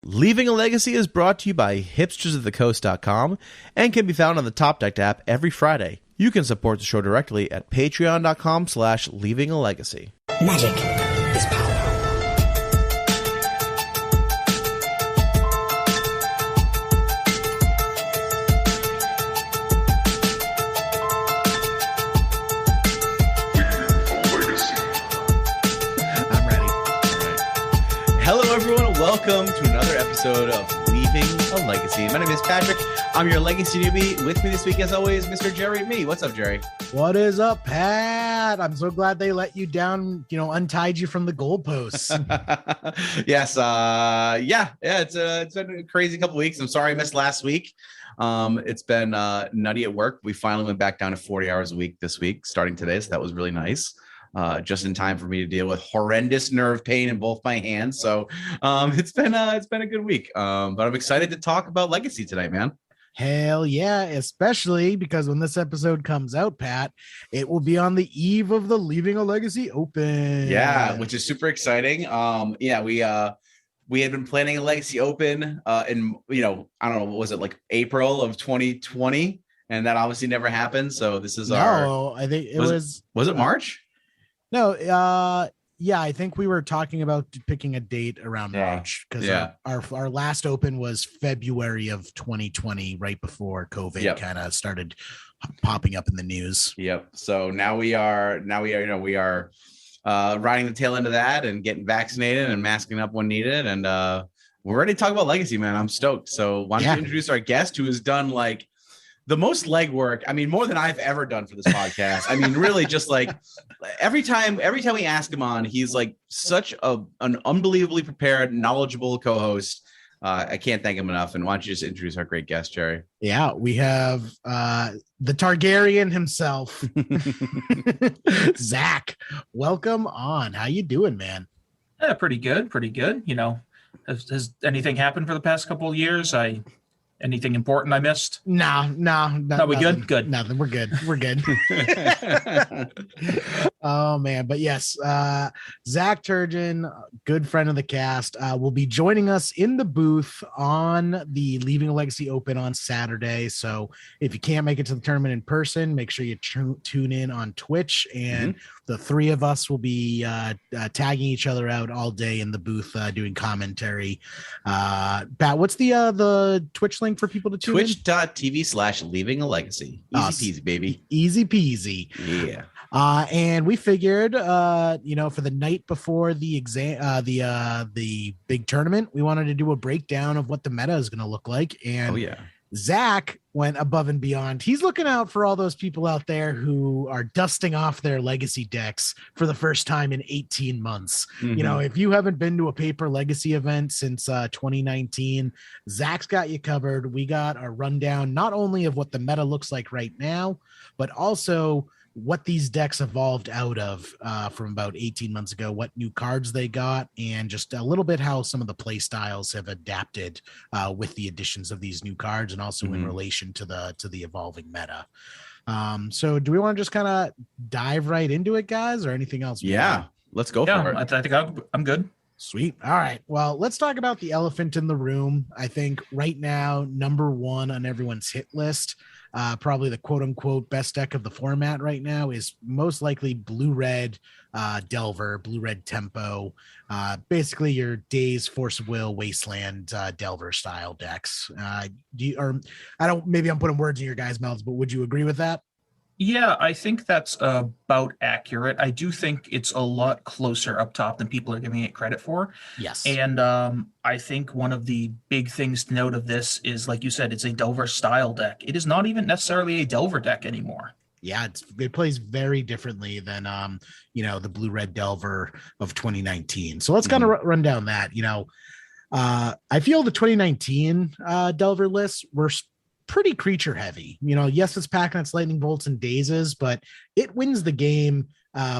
Leaving a Legacy is brought to you by hipstersofthecoast.com and can be found on the Top Deck app every Friday. You can support the show directly at patreon.com/leavingalegacy. Magic is power. Hello, everyone. Welcome to another episode of Leaving a Legacy. My name is Patrick. I'm your Legacy newbie. With me this week, as always, Mr. Jerry Me. What's up, Jerry? What is up, Pat? I'm so glad they let you down, untied you from the goalposts. Yes. It's been a crazy couple weeks. I'm sorry I missed last week. It's been nutty at work. We finally went back down to 40 hours a week this week, starting today. So that was really nice. Just in time for me to deal with horrendous nerve pain in both my hands. So it's been a good week. But I'm excited to talk about Legacy tonight, man. Hell yeah, especially because when this episode comes out, Pat, it will be on the eve of the Leaving a Legacy Open. Yeah, which is super exciting. We had been planning a Legacy Open in, I don't know, what was it, like April of 2020? And that obviously never happened. So this is I think it was it March? No, I think we were talking about picking a date around March because our last open was February of 2020, right before COVID kind of started popping up in the news. Yep. So now we are riding the tail end of that and getting vaccinated and masking up when needed. And we're ready to talk about Legacy, man. I'm stoked. So why don't you introduce our guest who has done like the most legwork, I mean, more than I've ever done for this podcast. I mean, really just like every time we ask him on, he's like such an unbelievably prepared, knowledgeable co-host. I can't thank him enough. And why don't you just introduce our great guest, Jerry? Yeah, we have the Targaryen himself, Zach. Welcome on. How you doing, man? Yeah, pretty good. Has anything happened for the past couple of years? Anything important I missed? No. We good? Good. Nothing. We're good. Oh man. But yes, Zach Turgeon, good friend of the cast, will be joining us in the booth on the Leaving a Legacy Open on Saturday. So if you can't make it to the tournament in person, make sure you tune in on Twitch, and the three of us will be tagging each other out all day in the booth, doing commentary. Pat, what's the Twitch link for people to tune in? Twitch.tv/Leaving a Legacy. Easy peasy, baby. Easy peasy. Yeah. And we figured, for the night before the big tournament, we wanted to do a breakdown of what the meta is going to look like. And Zach went above and beyond. He's looking out for all those people out there who are dusting off their legacy decks for the first time in 18 months. If you haven't been to a paper legacy event since 2019, Zach's got you covered. We got a rundown not only of what the meta looks like right now, but also what these decks evolved out of from about 18 months ago, what new cards they got, and just a little bit how some of the play styles have adapted with the additions of these new cards, and also in relation to the evolving meta. So do we want to just kind of dive right into it, guys, or anything else? Let's go for it. I think I'm good. Sweet. All right. Well, let's talk about the elephant in the room. I think right now, number one on everyone's hit list, probably the quote unquote best deck of the format right now, is most likely blue-red Delver, blue-red Tempo, basically your Days, Force of Will, Wasteland Delver style decks. Maybe I'm putting words in your guys' mouths, but would you agree with that? Yeah, I think that's about accurate. I do think it's a lot closer up top than people are giving it credit for. Yes. And I think one of the big things to note of this is, like you said, it's a Delver style deck. It is not even necessarily a Delver deck anymore. Yeah, it plays very differently than the blue-red Delver of 2019. So let's kind of run down that. I feel the 2019 Delver lists were pretty creature heavy. Yes, it's packing its lightning bolts and dazes, but it wins the game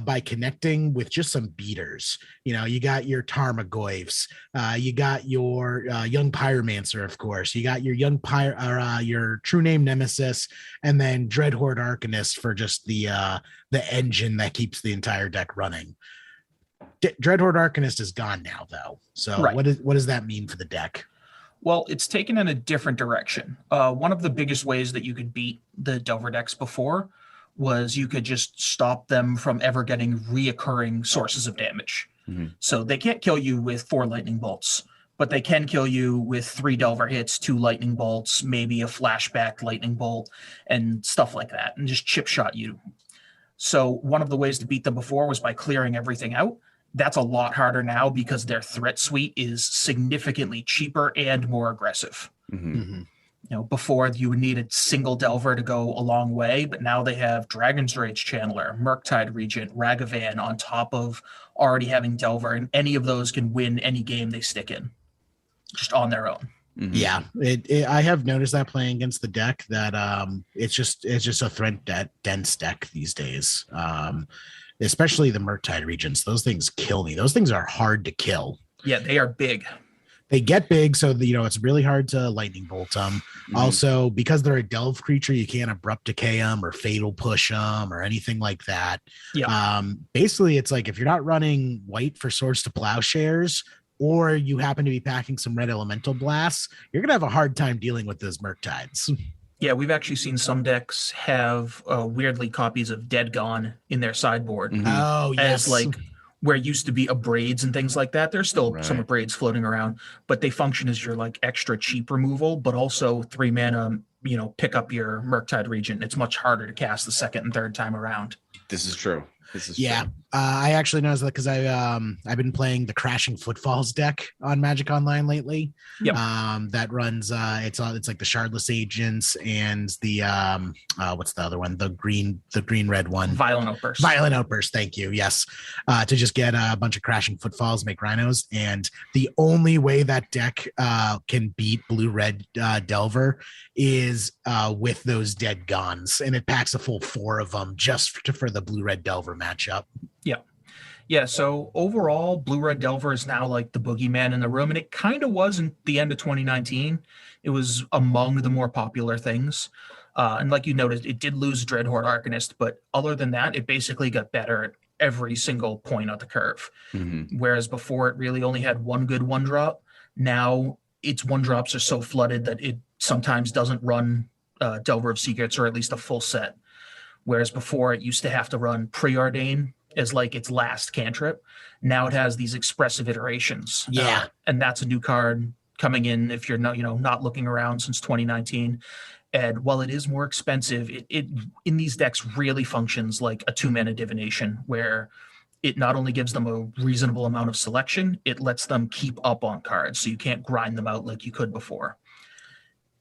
by connecting with just some beaters. You got your Tarmogoyfs, you got your young Pyromancer, of course, you got your your True Name Nemesis, and then Dreadhorde Arcanist for just the engine that keeps the entire deck running. Dreadhorde Arcanist is gone now, though. So what does that mean for the deck? Well, it's taken in a different direction. One of the biggest ways that you could beat the Delver decks before was you could just stop them from ever getting reoccurring sources of damage. Mm-hmm. So they can't kill you with 4 lightning bolts, but they can kill you with 3 Delver hits, 2 lightning bolts, maybe a flashback lightning bolt, and stuff like that, and just chip shot you. So one of the ways to beat them before was by clearing everything out. That's a lot harder now because their threat suite is significantly cheaper and more aggressive. Mm-hmm. Mm-hmm. Before you would need a single Delver to go a long way, but now they have Dragon's Rage Channeler, Murktide Regent, Ragavan on top of already having Delver, and any of those can win any game they stick in, just on their own. Mm-hmm. Yeah, I have noticed that playing against the deck that it's just a threat dense deck these days. Especially the Murktide Regents. Those things kill me. Those things are hard to kill. Yeah, they are big. They get big, so it's really hard to lightning bolt them. Mm-hmm. Also, because they're a delve creature, you can't abrupt decay them or fatal push them or anything like that. Yeah. Basically, it's like if you're not running white for Swords to Plowshares, or you happen to be packing some red elemental blasts, you're gonna have a hard time dealing with those Murktides. Yeah, we've actually seen some decks have weirdly copies of Dead Gone in their sideboard. Mm-hmm. Oh, yes. As like where it used to be Abrades and things like that. There's still some Abrades floating around, but they function as your like extra cheap removal, but also 3 mana, pick up your Murktide Regent. It's much harder to cast the second and third time around. This is true. True. I actually noticed that because I've been playing the Crashing Footfalls deck on Magic Online lately. Yep. That runs it's like the Shardless Agents and the what's the other one? The green red one. Violent Outburst. Violent Outburst. Thank you. Yes. To just get a bunch of Crashing Footfalls, make rhinos, and the only way that deck can beat blue red Delver is with those Dead Gones, and it packs a full 4 of them just for the blue red Delver matchup. Yeah. So overall, Blue Red Delver is now like the boogeyman in the room, and it kind of was in the end of 2019. It was among the more popular things. And like you noted, it did lose Dreadhorde Arcanist, but other than that, it basically got better at every single point on the curve. Mm-hmm. Whereas before, it really only had one good 1-drop. Now its 1-drops are so flooded that it sometimes doesn't run Delver of Secrets, or at least a full set. Whereas before, it used to have to run Preordain as like its last cantrip. Now it has these expressive iterations. Yeah. And that's a new card coming in if you're not looking around since 2019. And while it is more expensive, it in these decks really functions like a 2-mana divination, where it not only gives them a reasonable amount of selection, it lets them keep up on cards, so you can't grind them out like you could before.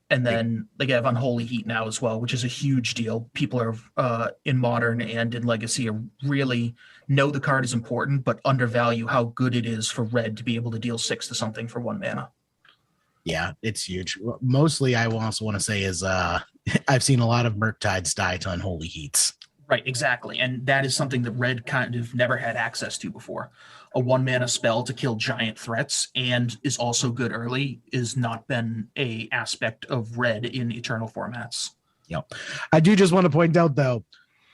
And then they have Unholy Heat now as well, which is a huge deal. People are in Modern and in Legacy really know the card is important, but undervalue how good it is for red to be able to deal 6 to something for 1 mana. Yeah, it's huge. Mostly, I also want to say is I've seen a lot of Murktides die to Unholy Heats. Right, exactly. And that is something that red kind of never had access to before. A 1-mana spell to kill giant threats and is also good early is not been a aspect of red in Eternal formats. Yep. I do just want to point out, though,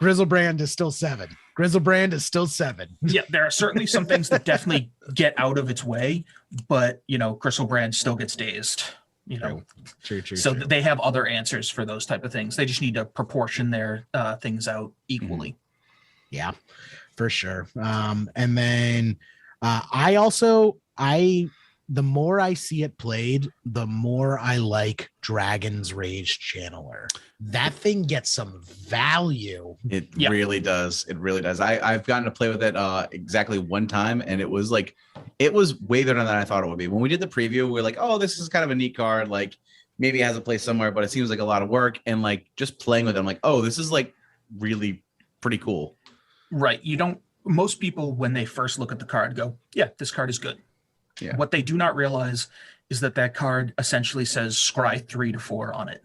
Grizzlebrand is still 7. Grizzlebrand is still 7. Yeah, there are certainly some things that definitely get out of its way, but, Grizzlebrand still gets dazed. True. So they have other answers for those type of things. They just need to proportion their things out equally. Yeah, for sure. And then the more I see it played, the more I like Dragon's Rage Channeler. That thing gets some value. It really does. It really does. I've gotten to play with it exactly one time, and it was way better than I thought it would be. When we did the preview, we were like, oh, this is kind of a neat card. Like, maybe it has a place somewhere, but it seems like a lot of work. And like just playing with it, I'm like, oh, this is like really pretty cool. Right. Most people, when they first look at the card, go, yeah, this card is good. Yeah. What they do not realize is that card essentially says scry 3 to 4 on it.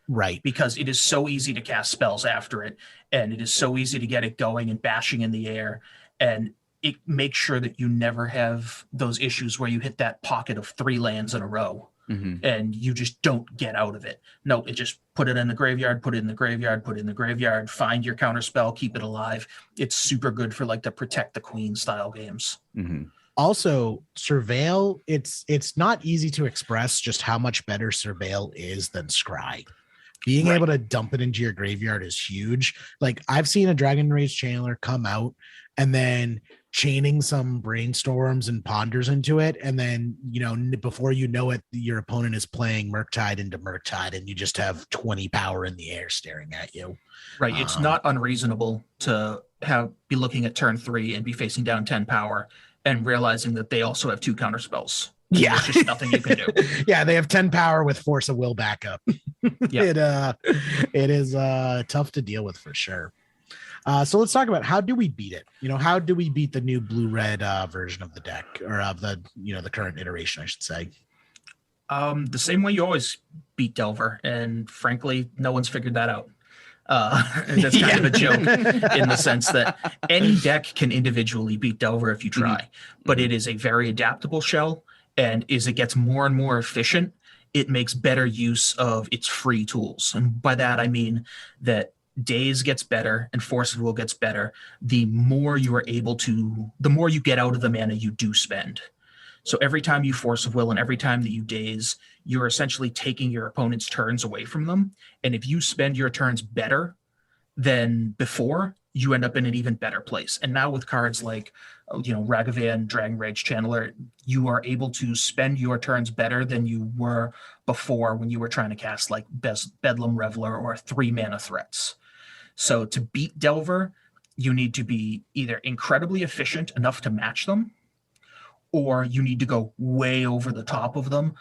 Right. Because it is so easy to cast spells after it, and it is so easy to get it going and bashing in the air. And it makes sure that you never have those issues where you hit that pocket of 3 lands in a row. Mm-hmm. And you just don't get out of it. No, it just put it in the graveyard, put it in the graveyard, put it in the graveyard, find your counter spell, keep it alive. It's super good for like the Protect the Queen style games. Mm-hmm. Also, Surveil, it's not easy to express just how much better Surveil is than Scry. Being able to dump it into your graveyard is huge. Like, I've seen a Dragon Rage channeler come out and then chaining some brainstorms and ponders into it, and then, you know, before you know it, your opponent is playing Murktide into Murktide, and you just have 20 power in the air staring at you. Right. It's not unreasonable to be looking at turn 3 and be facing down 10 power and realizing that they also have 2 counter spells. Yeah, there's just nothing you can do. Yeah, they have 10 power with Force of Will backup. It is tough to deal with for sure. So let's talk about, how do we beat it? You know, how do we beat the new blue-red version of the deck, or of the, you know, the current iteration, I should say? The same way you always beat Delver, and frankly, no one's figured that out. That's kind of a joke in the sense that any deck can individually beat Delver if you try, but it is a very adaptable shell, and as it gets more and more efficient, it makes better use of its free tools. And by that, I mean that Daze gets better and Force of Will gets better the more you get out of the mana you do spend. So every time you Force of Will and every time that you Daze, you're essentially taking your opponent's turns away from them. And if you spend your turns better than before, you end up in an even better place. And now with cards like, you know, Ragavan, Dragon Rage Channeler, you are able to spend your turns better than you were before when you were trying to cast like Bedlam Reveler or 3 mana threats. So to beat Delver, you need to be either incredibly efficient enough to match them, or you need to go way over the top of them.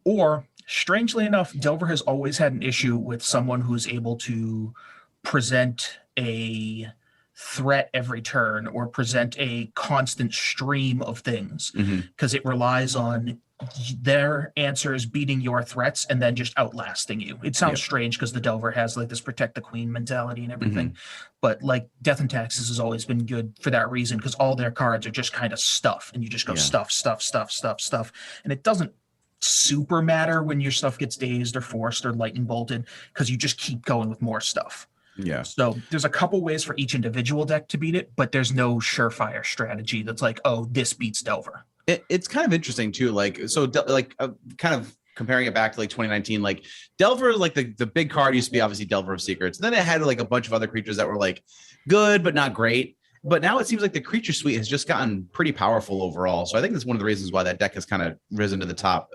Or, strangely enough, Delver has always had an issue with someone who's able to present a threat every turn or present a constant stream of things, because it relies on their answers beating your threats and then just outlasting you. It sounds strange because the Delver has like this protect the queen mentality and everything, but like Death and Taxes has always been good for that reason, because all their cards are just kind of stuff, and you just go stuff, and it doesn't super matter when your stuff gets dazed or forced or lightning bolted, because you just keep going with more stuff. Yeah. So there's a couple ways for each individual deck to beat it, but there's no surefire strategy that's like, oh, this beats Delver. It's kind of interesting too. Like, so kind of comparing it back to like 2019, like Delver, like the big card used to be obviously Delver of Secrets. And then it had like a bunch of other creatures that were like good, but not great. But now it seems like the creature suite has just gotten pretty powerful overall. So I think that's one of the reasons why that deck has kind of risen to the top,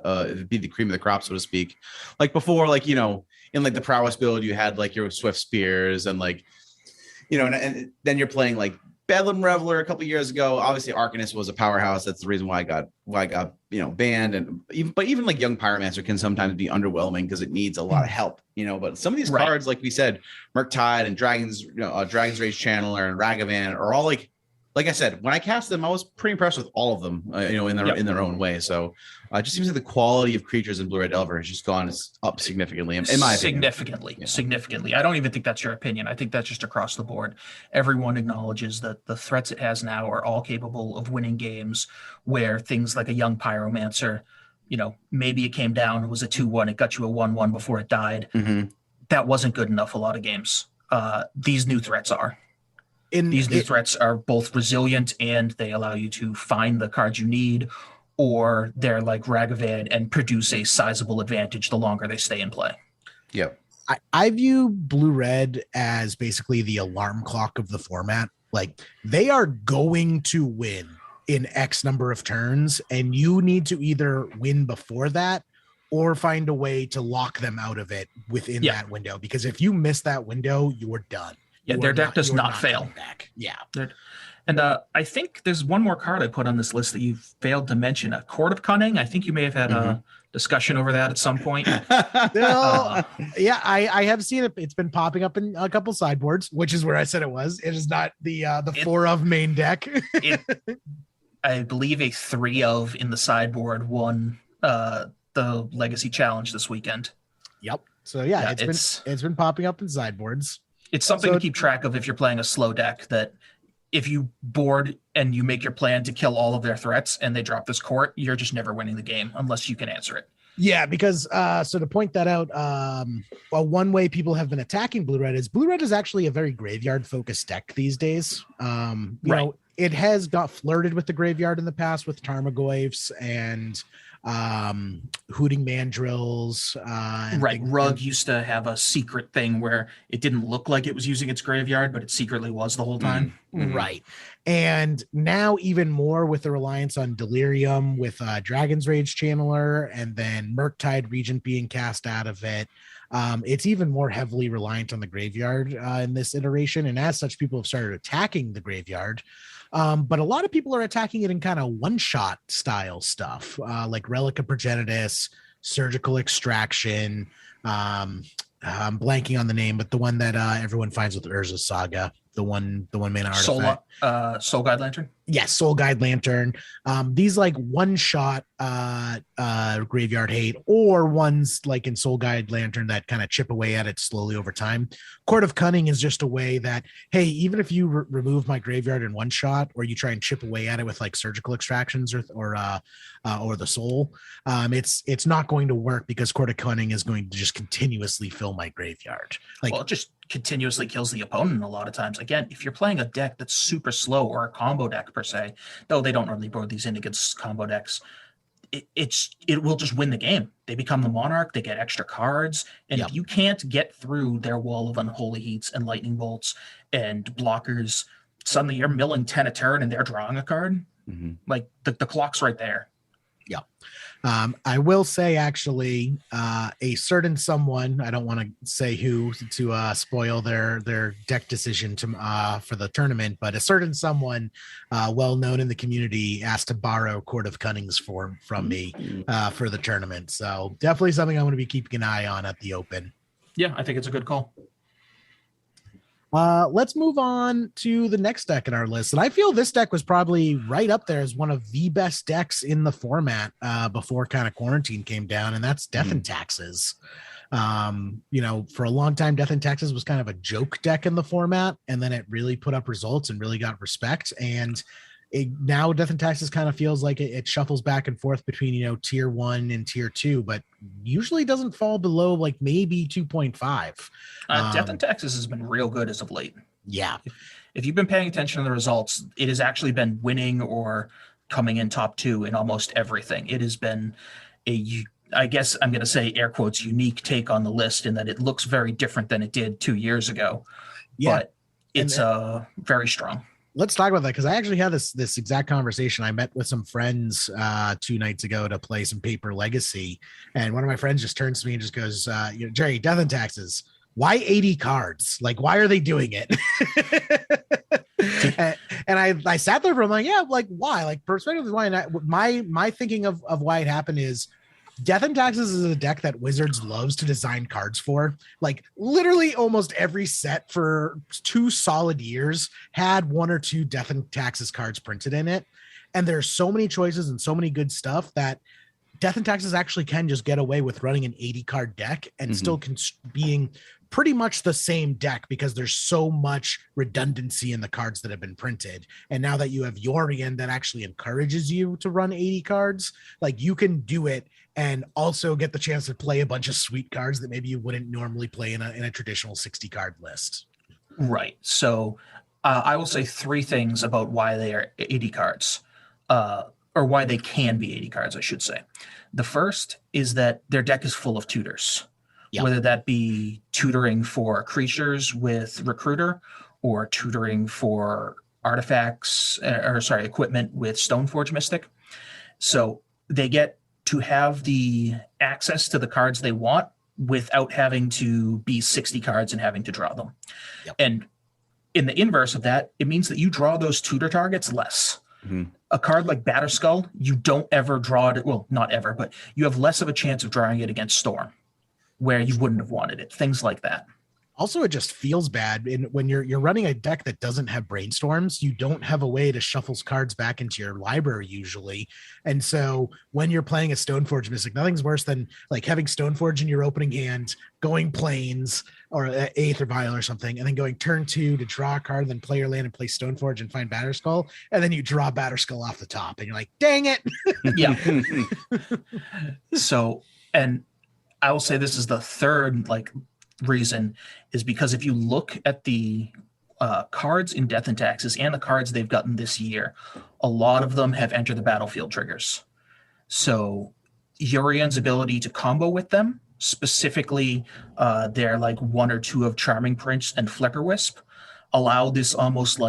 be the cream of the crop, so to speak. Like before, like, you know, in like the prowess build, you had like your Swift Spears and like, you know, and then you're playing like Bedlam Reveler a couple years ago. Obviously, Arcanist was a powerhouse. That's the reason why I got you know, banned. And even like Young Pyromancer can sometimes be underwhelming because it needs a lot of help, you know. But some of these cards, like we said, Murktide and Dragon's Rage Channeler and Ragavan are all like I said, when I cast them, I was pretty impressed with all of them, you know, in their own way. So it just seems like the quality of creatures in Blue-Red Delver has just gone up significantly, in my opinion. Significantly. I don't even think that's your opinion. I think that's just across the board. Everyone acknowledges that the threats it has now are all capable of winning games, where things like a Young Pyromancer, you know, maybe it came down, it was a 2-1, it got you a 1-1 before it died. That wasn't good enough a lot of games. These new threats are. These new threats are both resilient, and they allow you to find the cards you need, or they're like Ragavan and produce a sizable advantage the longer they stay in play. Yep. I view Blue-Red as basically the alarm clock of the format. Like, they are going to win in X number of turns, and you need to either win before that or find a way to lock them out of it within that window. Because if you miss that window, you're done. Yeah, their deck does not fail. Yeah. And I think there's one more card I put on this list that you failed to mention, a Court of Cunning. I think you may have had a discussion over that at some point. I have seen it. It's been popping up in a couple sideboards, which is where I said it was. It is not the 4 of main deck. I believe a 3 of in the sideboard won the Legacy Challenge this weekend. Yep. So it's been popping up in sideboards. It's something to keep track of if you're playing a slow deck, that if you board and you make your plan to kill all of their threats and they drop this court, you're just never winning the game unless you can answer it. Yeah, because so to point that out, well, one way people have been attacking blue red is actually a very graveyard focused deck these days. You know, it has got flirted with the graveyard in the past with Tarmogoyfs and hooting mandrills. Rug used to have a secret thing where it didn't look like it was using its graveyard, but it secretly was the whole time. Right. And now even more with the reliance on Delirium with Dragon's Rage Channeler and then Murktide Regent being cast out of it. It's even more heavily reliant on the graveyard in this iteration. And as such, people have started attacking the graveyard. But a lot of people are attacking it in kind of one-shot style stuff, like Relic of Progenitus, Surgical Extraction. I'm blanking on the name, but the one that everyone finds with Urza's Saga, the one main artifact. Soul Guide Lantern. Yes, Soul Guide Lantern. These like one-shot graveyard hate, or ones like in Soul Guide Lantern that kind of chip away at it slowly over time. Court of Cunning is just a way that, hey, even if you remove my graveyard in one shot, or you try and chip away at it with like surgical extractions or the soul, it's not going to work because Court of Cunning is going to just continuously fill my graveyard. Like, well, it just continuously kills the opponent a lot of times. Again, if you're playing a deck that's super slow or a combo deck per se, though they don't really board these in against combo decks, it will just win the game. They become the Monarch, they get extra cards, and if you can't get through their wall of Unholy Heats and Lightning Bolts and blockers, suddenly you're milling 10 a turn and they're drawing a card. Like the clock's right there. Yeah. I will say actually, a certain someone, I don't want to say who to spoil their deck decision for the tournament, but a certain someone well known in the community asked to borrow Court of Cunning's from me for the tournament. So definitely something I'm going to be keeping an eye on at the Open. Yeah, I think it's a good call. Let's move on to the next deck in our list. And I feel this deck was probably right up there as one of the best decks in the format before kind of quarantine came down, and that's Death and Taxes. You know, for a long time, Death and Taxes was kind of a joke deck in the format, and then it really put up results and really got respect. And now Death and Taxes kind of feels like it shuffles back and forth between, you know, tier 1 and tier 2, but usually doesn't fall below like maybe 2.5. Death and Taxes has been real good as of late. Yeah. If you've been paying attention to the results, it has actually been winning or coming in top 2 in almost everything. It has been I guess I'm going to say air quotes, unique take on the list in that it looks very different than it did 2 years ago. Yeah. But it's very strong. Let's talk about that, because I actually had this exact conversation. I met with some friends 2 nights ago to play some Paper Legacy, and one of my friends just turns to me and just goes, you know, Jerry, Death and Taxes, why 80 cards? Like, why are they doing it? and I sat there for a moment, yeah, like, why? Like, perspectively, why? And my thinking of why it happened is Death and Taxes is a deck that Wizards loves to design cards for. Like, literally almost every set for 2 solid years had 1 or 2 Death and Taxes cards printed in it. And there's so many choices and so many good stuff that Death and Taxes actually can just get away with running an 80 card deck and still being pretty much the same deck, because there's so much redundancy in the cards that have been printed. And now that you have Yorion that actually encourages you to run 80 cards, like, you can do it and also get the chance to play a bunch of sweet cards that maybe you wouldn't normally play in a traditional 60 card list. Right. So I will say 3 things about why they are 80 cards, or why they can be 80 cards, I should say. The first is that their deck is full of tutors. Yep. Whether that be tutoring for creatures with Recruiter, or tutoring for artifacts, equipment with Stoneforge Mystic. So they get to have the access to the cards they want without having to be 60 cards and having to draw them. Yep. And in the inverse of that, it means that you draw those tutor targets less. A card like Batterskull, you don't ever draw it. Well, not ever, but you have less of a chance of drawing it against Storm, where you wouldn't have wanted it. Things like that. Also, it just feels bad when you're running a deck that doesn't have brainstorms. You don't have a way to shuffle cards back into your library usually, and so when you're playing a Stoneforge Mystic, nothing's worse than like having Stoneforge in your opening hand, going Plains or Aether Vial or something, and then going turn 2 to draw a card, then play your land and play Stoneforge and find Batterskull, and then you draw Batterskull off the top, and you're like, dang it. Yeah. So And I will say this is the third reason, is because if you look at the cards in Death and Taxes and the cards they've gotten this year, a lot of them have Enter the Battlefield triggers. So Urian's ability to combo with them, specifically their one or two of Charming Prince and Flicker Wisp, allow this almost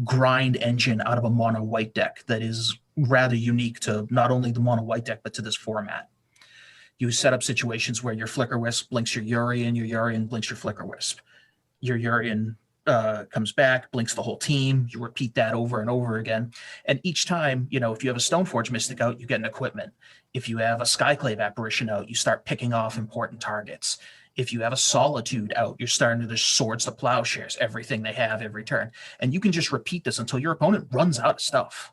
grind engine out of a mono white deck that is rather unique to not only the mono white deck, but to this format. You set up situations where your Flicker Wisp blinks your Urian blinks your Flicker Wisp. Your Urian comes back, blinks the whole team. You repeat that over and over again. And each time, if you have a Stoneforge Mystic out, you get an equipment. If you have a Skyclave Apparition out, you start picking off important targets. If you have a Solitude out, you're starting to just Swords to Plowshares, everything they have every turn. And you can just repeat this until your opponent runs out of stuff.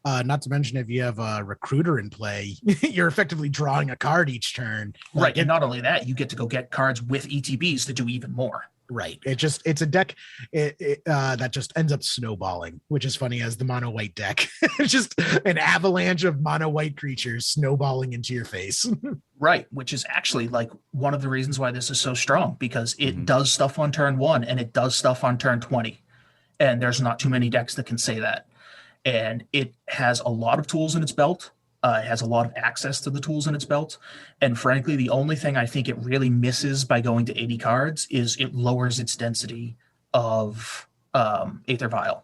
Not to mention, if you have a Recruiter in play, you're effectively drawing a card each turn. Right. And not only that, you get to go get cards with ETBs to do even more. Right. It's a deck that just ends up snowballing, which is funny as the mono white deck. It's just an avalanche of mono white creatures snowballing into your face. Right. Which is actually one of the reasons why this is so strong, because it does stuff on turn 1 and it does stuff on turn 20. And there's not too many decks that can say that. And it has a lot of tools in its belt. It has a lot of access to the tools in its belt. And frankly, the only thing I think it really misses by going to 80 cards is it lowers its density of Aether Vial.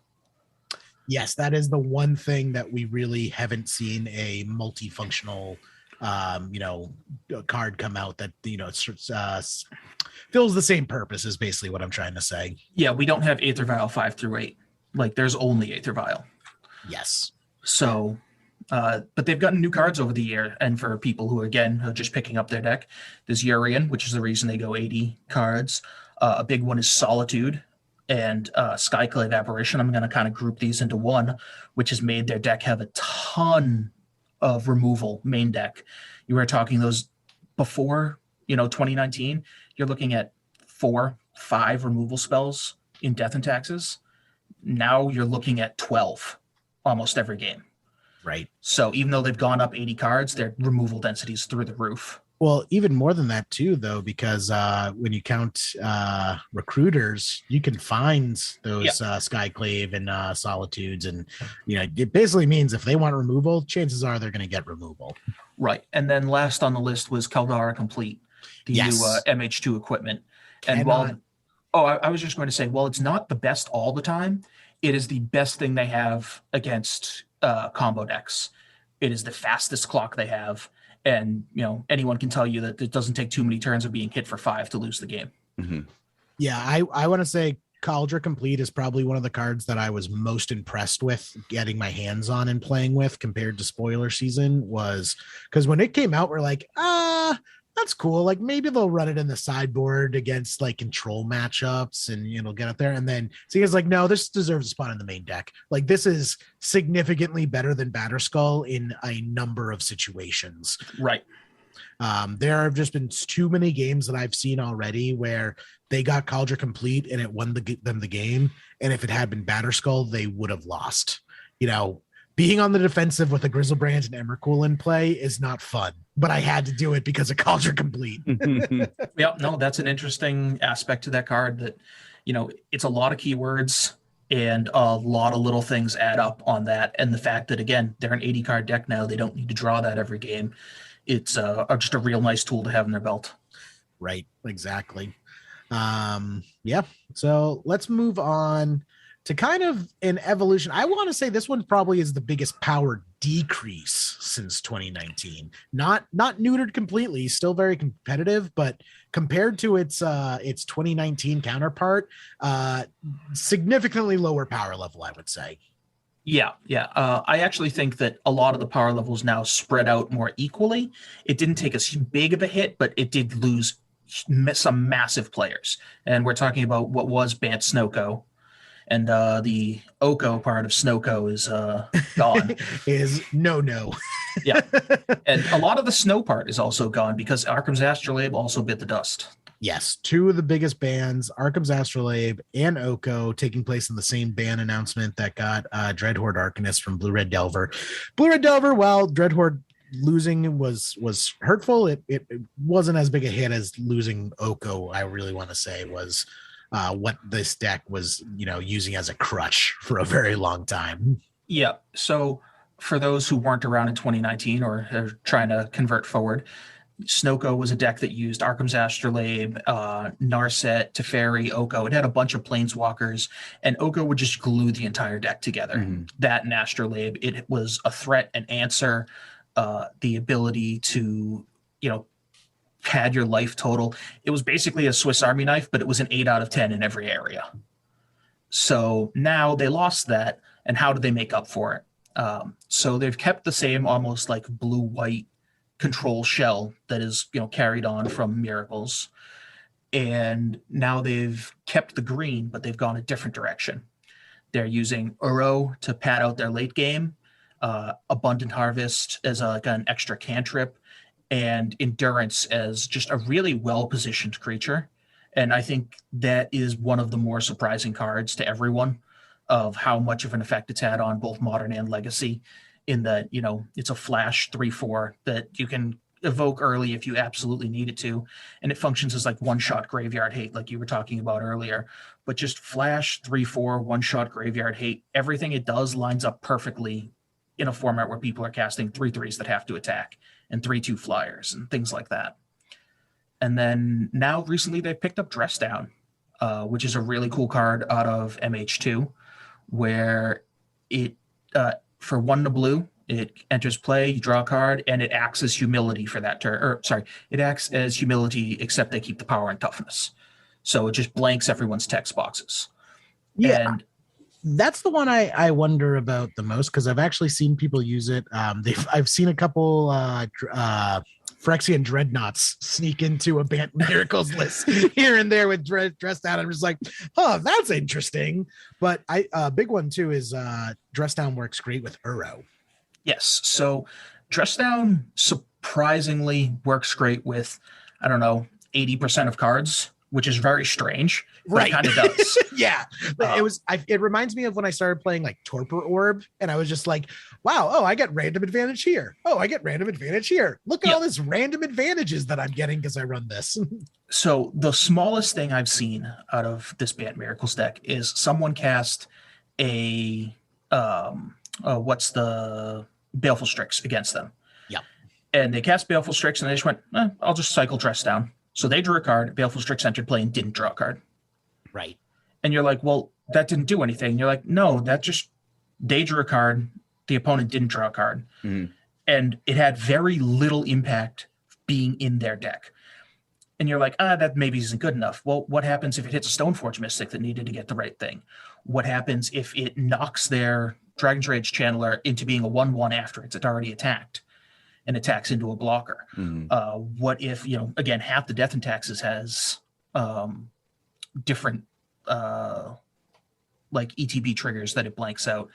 Yes, that is the one thing that we really haven't seen a multifunctional card come out that, fills the same purpose, is basically what I'm trying to say. Yeah, we don't have Aether Vial 5 through 8. There's only Aether Vial. Yes. So... but they've gotten new cards over the year, and for people who, again, are just picking up their deck, there's Urian, which is the reason they go 80 cards. A big one is Solitude and Skyclave Apparition. I'm going to kind of group these into one, which has made their deck have a ton of removal main deck. You were talking those before, 2019, you're looking at 4-5 removal spells in Death and Taxes. Now you're looking at 12 almost every game. Right. So even though they've gone up 80 cards, their removal density is through the roof. Well, even more than that too, though, because when you count recruiters, you can find those Skyclave and Solitudes, and it basically means if they want removal, chances are they're going to get removal. Right. And then last on the list was Caldara Complete, the new MH2 equipment. And I was just going to say, while it's not the best all the time, it is the best thing they have against combo decks. It is the fastest clock they have, and anyone can tell you that it doesn't take too many turns of being hit for 5 to lose the game. Mm-hmm. Yeah, I want to say Caldra Complete is probably one of the cards that I was most impressed with getting my hands on and playing with compared to Spoiler Season, was because when it came out, we're like, that's cool. Maybe they'll run it in the sideboard against control matchups and get up there. And then so he's like, no, this deserves a spot in the main deck. This is significantly better than Batterskull in a number of situations. Right. There have just been too many games that I've seen already where they got Caldra Complete and it won them the game. And if it had been Batterskull, they would have lost. Being on the defensive with a Grizzlebrand and Emrakul in play is not fun, but I had to do it because of Caldra Complete. Yeah, no, that's an interesting aspect to that card that, it's a lot of keywords and a lot of little things add up on that. And the fact that, again, they're an 80 card deck now, they don't need to draw that every game. It's just a real nice tool to have in their belt. Right, exactly. Yeah, so let's move on to kind of an evolution. I want to say this one probably is the biggest power decrease since 2019. Not neutered completely, still very competitive, but compared to its 2019 counterpart, significantly lower power level, I would say. Yeah. I actually think that a lot of the power levels now spread out more equally. It didn't take as big of a hit, but it did lose some massive players. And we're talking about what was Bant Snowco. And the Oko part of Snowco is gone. Is no. Yeah. And a lot of the snow part is also gone because Arkham's Astrolabe also bit the dust. Yes, two of the biggest bans, Arkham's Astrolabe and Oko, taking place in the same ban announcement that got Dreadhorde Arcanist from Blue Red Delver. Blue Red Delver, well, Dreadhorde losing was hurtful. It wasn't as big a hit as losing Oko. I really want to say was what this deck was, using as a crutch for a very long time. Yeah. So for those who weren't around in 2019 or are trying to convert forward, Snoko was a deck that used Arkham's Astrolabe, Narset, Teferi, Oko. It had a bunch of planeswalkers, and Oko would just glue the entire deck together. Mm-hmm. That and Astrolabe, it was a threat and answer, the ability to, pad your life total. It was basically a Swiss Army knife, but it was an 8 out of 10 in every area. So now they lost that, and how do they make up for it? So they've kept the same almost like blue-white control shell that is carried on from Miracles, and now they've kept the green, but they've gone a different direction. They're using Uro to pad out their late game, Abundant Harvest as an extra cantrip, and Endurance as just a really well-positioned creature. And I think that is one of the more surprising cards to everyone of how much of an effect it's had on both Modern and Legacy, in that, it's a flash 3/4 that you can evoke early if you absolutely need it to. And it functions as like one-shot graveyard hate, like you were talking about earlier. But just flash 3/4, one-shot graveyard hate, everything it does lines up perfectly in a format where people are casting 3/3s that have to attack and 3/2 flyers and things like that. And then now recently they've picked up Dress Down, which is a really cool card out of MH2, where it... for 1 to blue, it enters play, you draw a card, and it acts as humility for that turn. It acts as humility, except they keep the power and toughness. So it just blanks everyone's text boxes. Yeah, and that's the one I wonder about the most, because I've actually seen people use it. I've seen a couple Phyrexian Dreadnoughts sneak into a Bant Miracles list here and there with Dress Down. I'm just like, oh, that's interesting. But a big one too is Dress Down works great with Uro. Yes. So Dress Down surprisingly works great with, 80% of cards, which is very strange. Right. It kind of does. Yeah. It reminds me of when I started playing like Torpor Orb, and I was just like, wow, I get random advantage here. I get random advantage here. Look at all this random advantages that I'm getting because I run this. So the smallest thing I've seen out of this Bant Miracles deck is someone cast a what's the Baleful Strix against them. Yeah. And they cast Baleful Strix and they just went, I'll just cycle Dress Down. So they drew a card, Baleful Strix entered play and didn't draw a card. Right. And you're like, well, that didn't do anything. And you're like, no, they drew a card, the opponent didn't draw a card. Mm-hmm. And it had very little impact being in their deck. And you're like, that maybe isn't good enough. Well, what happens if it hits a Stoneforge Mystic that needed to get the right thing? What happens if it knocks their Dragon's Rage Channeler into being a 1/1 after it's already attacked and attacks into a blocker? Mm-hmm. What if, again, half the Death and Taxes has different like ETB triggers that it blanks out.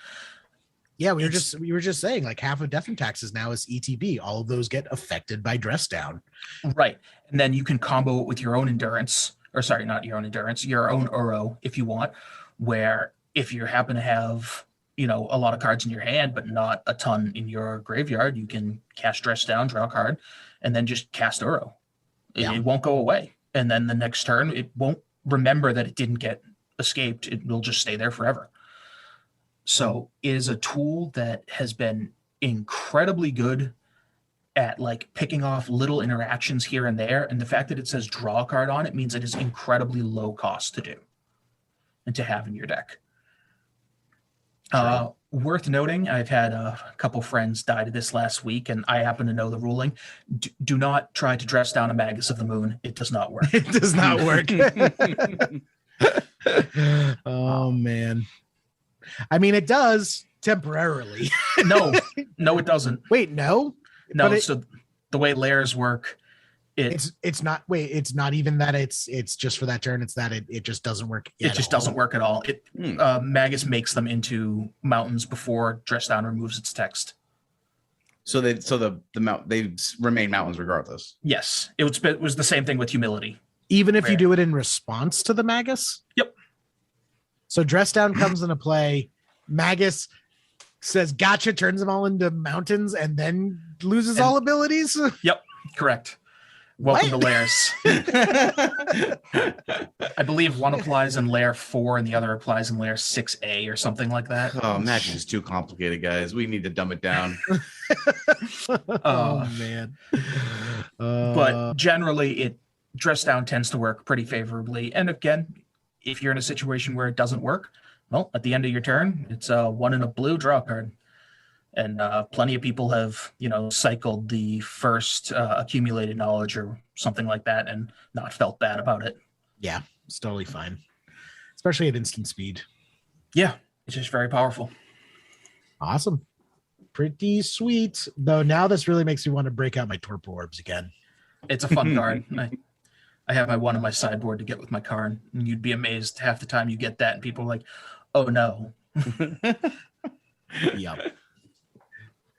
Yeah, we were just saying like half of Death and Taxes now is ETB. All of those get affected by Dress Down. Right. And then you can combo it with your own Endurance, or sorry, not your own Endurance, your own Uro if you want, where if you happen to have, a lot of cards in your hand, but not a ton in your graveyard, you can cast Dress Down, draw a card, and then just cast Uro. It won't go away. And then the next turn, it won't remember that it didn't get escaped. It will just stay there forever. So it is a tool that has been incredibly good at like picking off little interactions here and there. And the fact that it says draw a card on it means it is incredibly low cost to do and to have in your deck. Worth noting, I've had a couple friends die to this last week, and I happen to know the ruling. Do not try to Dress Down a Magus of the Moon. It does not work. It does not work. Oh, man. I mean, it does temporarily. No, it doesn't. Wait, no? No, so the way layers work, it's not even that it's just for that turn. It's that it just doesn't work. It just doesn't work at all. Magus makes them into mountains before Dress Down removes its text. So they remain mountains regardless. Yes, it was the same thing with Humility. Even if you do it in response to the Magus? Yep. So Dress Down comes into play. Magus says gotcha, turns them all into mountains, and then loses all abilities. Yep, correct. Welcome to layers. I believe one applies in layer 4 and the other applies in layer 6A or something like that. Oh, Magic is too complicated, guys. We need to dumb it down. Oh man. But generally, dress down tends to work pretty favorably. And again, if you're in a situation where it doesn't work, well, at the end of your turn, it's a 1 in a blue, draw a card. And plenty of people have, cycled the first accumulated knowledge or something like that and not felt bad about it. Yeah, it's totally fine, especially at instant speed. Yeah, it's just very powerful. Awesome. Pretty sweet. Though now this really makes me want to break out my Torpor Orbs again. It's a fun card. I have my one on my sideboard to get with my card, and you'd be amazed half the time you get that, and people are like, oh no. Yep.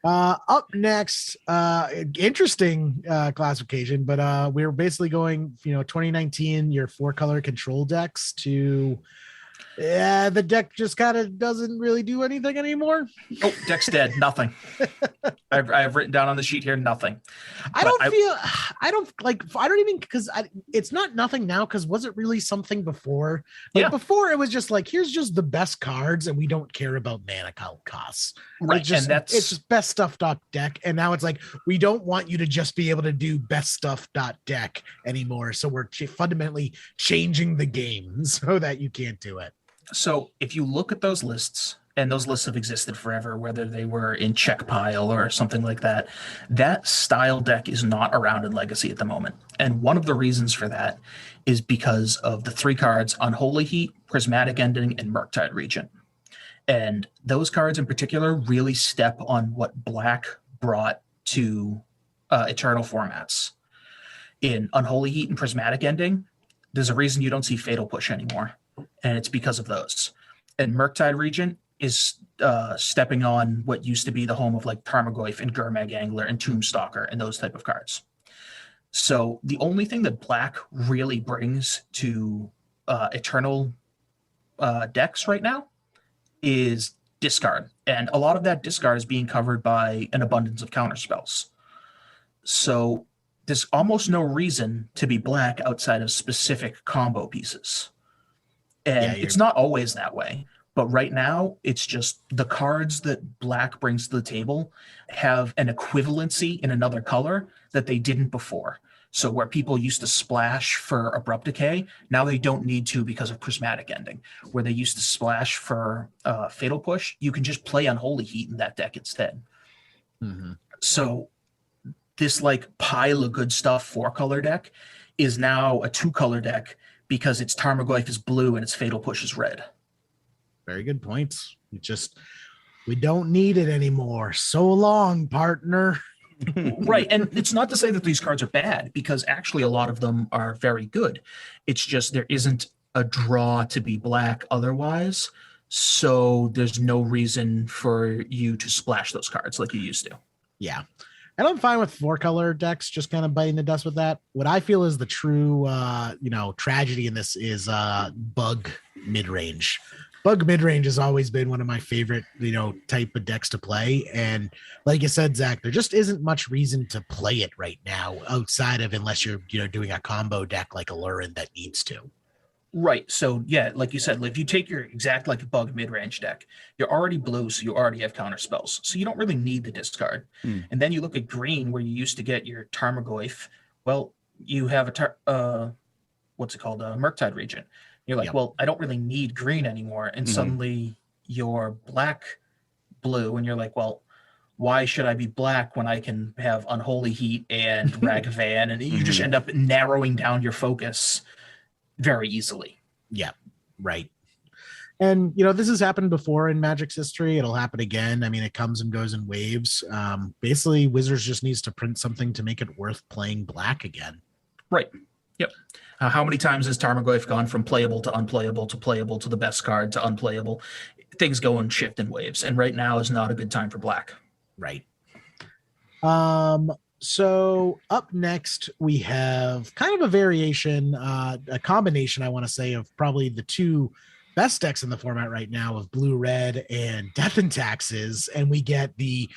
Up next, interesting classification, but we're basically going, 2019, your 4-color control decks to the deck just kind of doesn't really do anything anymore. Oh, deck's dead. Nothing. I've written down on the sheet here, nothing. I don't even, because it's not nothing now, because was it really something before? Before it was just like, here's just the best cards and we don't care about mana costs. Right. It's just best stuff deck. And now it's like, we don't want you to just be able to do best stuff deck anymore. So we're fundamentally changing the game so that you can't do it. So if you look at those lists, and those lists have existed forever, whether they were in check pile or something like that, that style deck is not around in Legacy at the moment. And one of the reasons for that is because of the 3 cards, Unholy Heat, Prismatic Ending, and Murktide Regent. And those cards in particular really step on what Black brought to Eternal formats. In Unholy Heat and Prismatic Ending, there's a reason you don't see Fatal Push anymore. And it's because of those. And Murktide Regent is stepping on what used to be the home of like Tarmogoyf and Gurmag Angler and Tombstalker and those type of cards. So the only thing that Black really brings to Eternal decks right now is discard. And a lot of that discard is being covered by an abundance of counterspells. So there's almost no reason to be Black outside of specific combo pieces. And it's not always that way. But right now, it's just the cards that Black brings to the table have an equivalency in another color that they didn't before. So where people used to splash for Abrupt Decay, now they don't need to because of Prismatic Ending. Where they used to splash for Fatal Push, you can just play Unholy Heat in that deck instead. Mm-hmm. So this like pile of good stuff 4-color deck is now a 2-color deck because its Tarmogoyf is blue and its Fatal Push is red. Very good points. We don't need it anymore. So long, partner. Right. And it's not to say that these cards are bad, because actually a lot of them are very good. It's just there isn't a draw to be Black otherwise. So there's no reason for you to splash those cards like you used to. Yeah. And I'm fine with 4-color decks just kind of biting the dust with that. What I feel is the true, tragedy in this is Bug Midrange. Bug Midrange has always been one of my favorite, type of decks to play. And like you said, Zach, there just isn't much reason to play it right now outside of unless you're, doing a combo deck like Alurin that needs to. Right. So, yeah, like you said, if you take your exact like Bug Midrange deck, you're already blue, so you already have counter spells. So you don't really need the discard. And then you look at green, where you used to get your Tarmogoyf. Well, you have a Murktide Regent. You're like, well, I don't really need green anymore. And suddenly you're blue, and you're like, well, why should I be Black when I can have Unholy Heat and Ragavan? And you just end up narrowing down your focus very easily. Yeah, right. And, this has happened before in Magic's history. It'll happen again. I mean, it comes and goes in waves. Basically, Wizards just needs to print something to make it worth playing Black again. Right. Yep. How many times has Tarmogoyf gone from playable to unplayable to playable to the best card to unplayable? Things go and shift in waves. And right now is not a good time for Black. Right. So up next, we have kind of a variation, a combination, I want to say, of probably the 2 best decks in the format right now of blue, red, and death and taxes. And we get the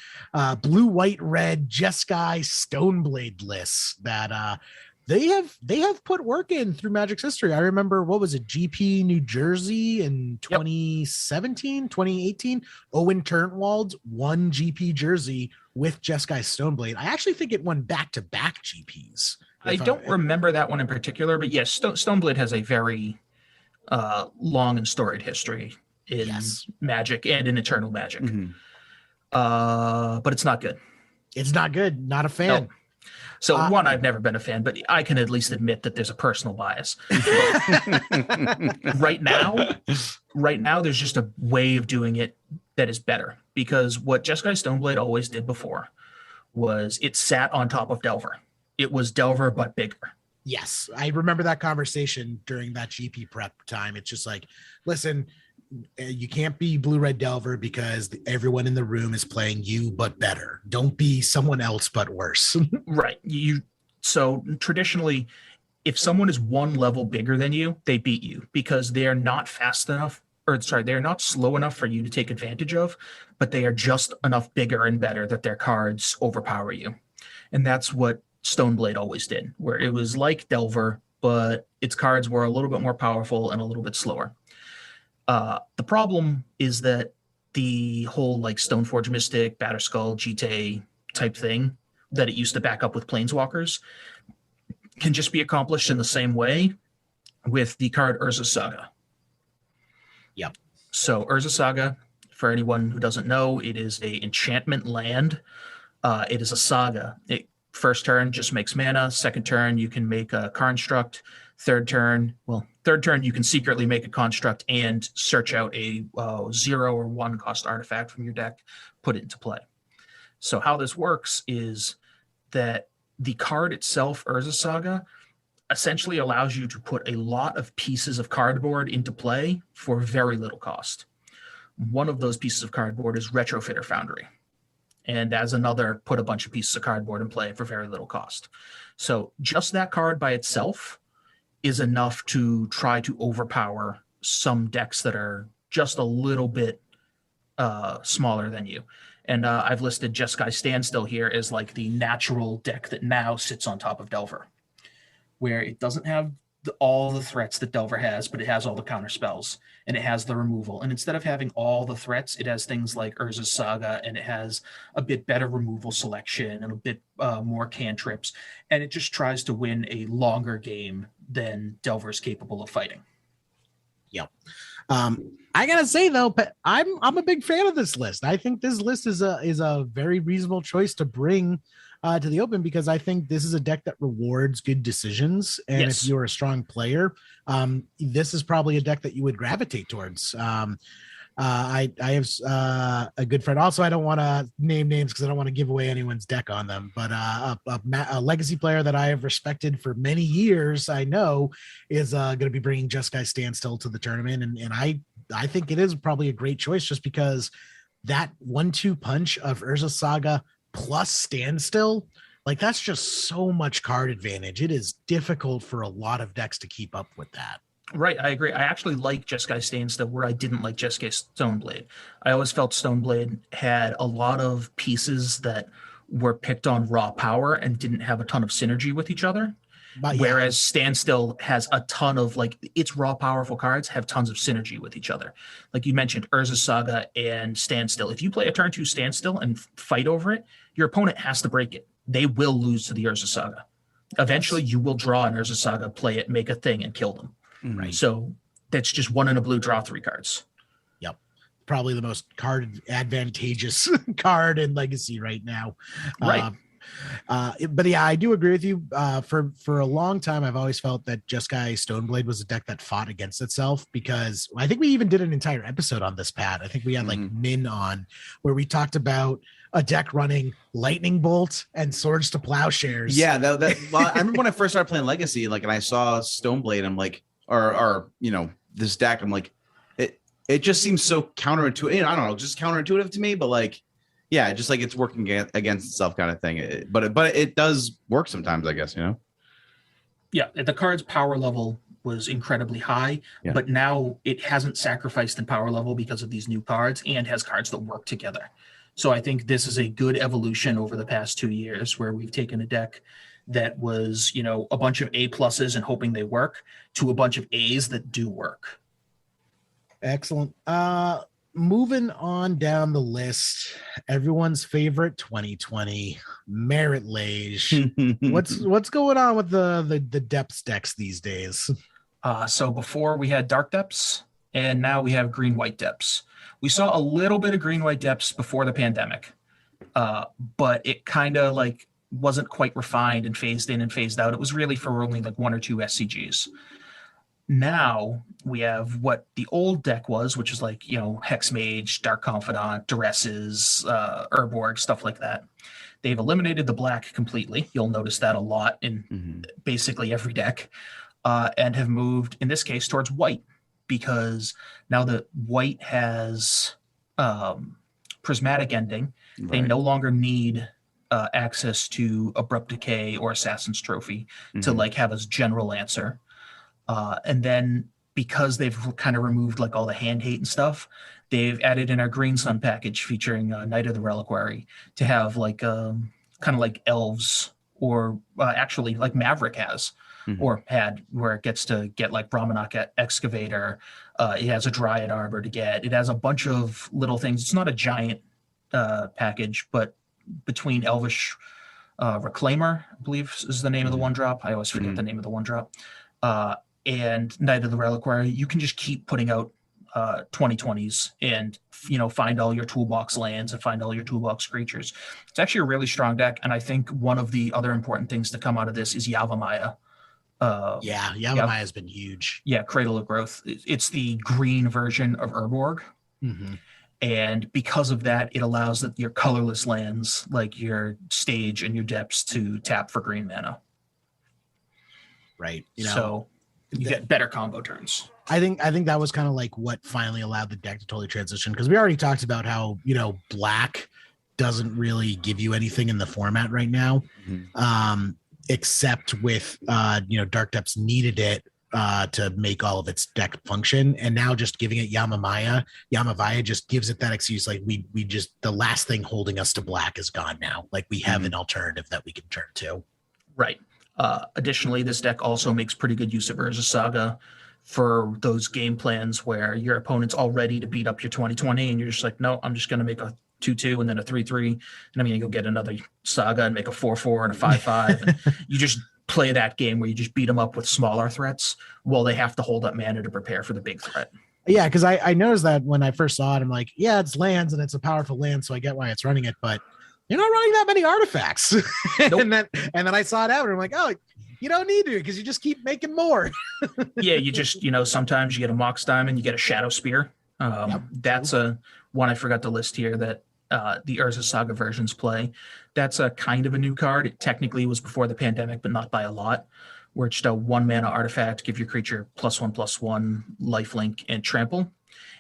blue, white, red Jeskai Stoneblade lists that they have put work in through Magic's history. I remember, what was it, GP New Jersey in 2017, 2018? Owen Turnwald won GP Jersey with Jeskai Stoneblade. I actually think it won back-to-back GPs. I don't remember that one in particular, but yes, Stoneblade has a very long and storied history in Magic and in Eternal Magic. But it's not good. It's not good. Not a fan. No. So I've never been a fan, but I can at least admit that there's a personal bias. Right now, there's just a way of doing it that is better, because what Jeskai Stoneblade always did before was it sat on top of Delver. It was Delver, but bigger. Yes, I remember that conversation during that GP prep time. It's just like, listen, you can't be blue-red Delver because everyone in the room is playing you, but better. Don't be someone else, but worse. Right. So traditionally, if someone is one level bigger than you, they beat you because they're not fast enough, they're not slow enough for you to take advantage of, but they are just enough bigger and better that their cards overpower you. And that's what Stoneblade always did, where it was like Delver, but its cards were a little bit more powerful and a little bit slower. The problem is that the whole like Stoneforge Mystic, Batterskull, Jite type thing that it used to back up with Planeswalkers can just be accomplished in the same way with the card Urza Saga. Yep. So Urza Saga, for anyone who doesn't know, it is a enchantment land. It is a saga. First turn just makes mana. Second turn you can make a construct. Third turn you can secretly make a construct and search out a 0 or 1 cost artifact from your deck, put it into play. So how this works is that the card itself, Urza Saga, essentially allows you to put a lot of pieces of cardboard into play for very little cost. One of those pieces of cardboard is Retrofitter Foundry. And as another, put a bunch of pieces of cardboard in play for very little cost. So just that card by itself is enough to try to overpower some decks that are just a little bit smaller than you. And I've listed Jeskai Standstill here as like the natural deck that now sits on top of Delver, where it doesn't have all the threats that Delver has, but it has all the counter spells and it has the removal. And instead of having all the threats, it has things like Urza's Saga, and it has a bit better removal selection and a bit more cantrips. And it just tries to win a longer game than Delver is capable of fighting. Yep. I gotta say though, I'm a big fan of this list. I think this list is a very reasonable choice to bring to the open, because I think this is a deck that rewards good decisions. And yes, if you're a strong player, this is probably a deck that you would gravitate towards. I have a good friend. Also, I don't want to name names because I don't want to give away anyone's deck on them. But a legacy player that I have respected for many years, I know, is going to be bringing Jeskai Standstill to the tournament, and I think it is probably a great choice just because that 1-2 punch of Urza Saga plus Standstill, like that's just so much card advantage. It is difficult for a lot of decks to keep up with that. Right, I agree. I actually like Jeskai Standstill where I didn't like Jeskai Stoneblade. I always felt Stoneblade had a lot of pieces that were picked on raw power and didn't have a ton of synergy with each other. Whereas Standstill has a ton of, like, its raw powerful cards have tons of synergy with each other. Like you mentioned, Urza Saga and Standstill. If you play a turn 2 Standstill and fight over it, your opponent has to break it. They will lose to the Urza Saga. Eventually, you will draw an Urza Saga, play it, make a thing, and kill them. Right. So that's just 1 in a blue, draw 3 cards. Yep. Probably the most card advantageous card in Legacy right now. Right. But yeah, I do agree with you. For a long time, I've always felt that Jeskai Stoneblade was a deck that fought against itself, because I think we even did an entire episode on this, Pat. I think we had like Min on, where we talked about a deck running Lightning Bolt and Swords to Plowshares. Yeah, well, I remember when I first started playing Legacy, like, and I saw Stoneblade, I'm like, or this deck, I'm like, it just seems so counterintuitive. I don't know, just counterintuitive to me, but like, yeah, just like it's working against itself kind of thing. But it does work sometimes, I guess, Yeah, the card's power level was incredibly high, but now it hasn't sacrificed in power level because of these new cards and has cards that work together. So I think this is a good evolution over the past 2 years where we've taken a deck that was, a bunch of A pluses and hoping they work to a bunch of A's that do work. Excellent. Moving on down the list, everyone's favorite 2020 Merit Lage. What's going on with the depths decks these days? So before we had dark depths, and now we have green-white depths. We saw a little bit of green-white depths before the pandemic, but it kind of wasn't quite refined and phased in and phased out. It was really for only 1 or 2 SCGs. Now we have what the old deck was, which is Hex Mage, Dark Confidant, Duresses, Urborg, stuff like that. They've eliminated the black completely. You'll notice that a lot in basically every deck, and have moved, in this case, towards white, because now that white has prismatic ending, they no longer need access to Abrupt Decay or Assassin's Trophy to have a general answer. And then because they've kind of removed all the hand hate and stuff, they've added in our Green Sun package featuring Knight of the Reliquary to have kind of like elves, or actually like Maverick has or had, where it gets to get Brahmanak Excavator. It has a Dryad Arbor to get. It has a bunch of little things. It's not a giant package, but between Elvish Reclaimer, I believe is the name of the one drop. I always forget the name of the one drop. And Knight of the Reliquary, you can just keep putting out 2020s and find all your toolbox lands and find all your toolbox creatures. It's actually a really strong deck, and I think one of the other important things to come out of this is Yavimaya. Yavimaya has been huge. Yeah, Cradle of Growth. It's the green version of Urborg. And because of that, it allows your colorless lands, like your Stage and your Depths, to tap for green mana. Right. So you get better combo turns. I think that was kind of what finally allowed the deck to totally transition, because we already talked about how black doesn't really give you anything in the format right now, except with Dark Depths needed it to make all of its deck function, and now just giving it Yavimaya just gives it that excuse. We just, the last thing holding us to black is gone now. We have an alternative that we can turn to. Right. Additionally, this deck also makes pretty good use of Urza Saga for those game plans where your opponent's all ready to beat up your 2020 and you're just no, I'm just going to make a 2-2 and then a 3-3, and I'm going to go get another Saga and make a 4-4 and a 5-5. And you just play that game where you just beat them up with smaller threats while they have to hold up mana to prepare for the big threat. Yeah, because I noticed that when I first saw it, I'm it's lands and it's a powerful land, so I get why it's running it, but you're not running that many artifacts. Nope. and then I saw it out and I'm oh, you don't need to, because you just keep making more. Yeah, you just, sometimes you get a Mox Diamond, you get a Shadow Spear. That's a one I forgot to list here that the Urza Saga versions play. That's a kind of a new card. It technically was before the pandemic, but not by a lot. Where it's just a 1 mana artifact, give your creature +1/+1, lifelink, and trample.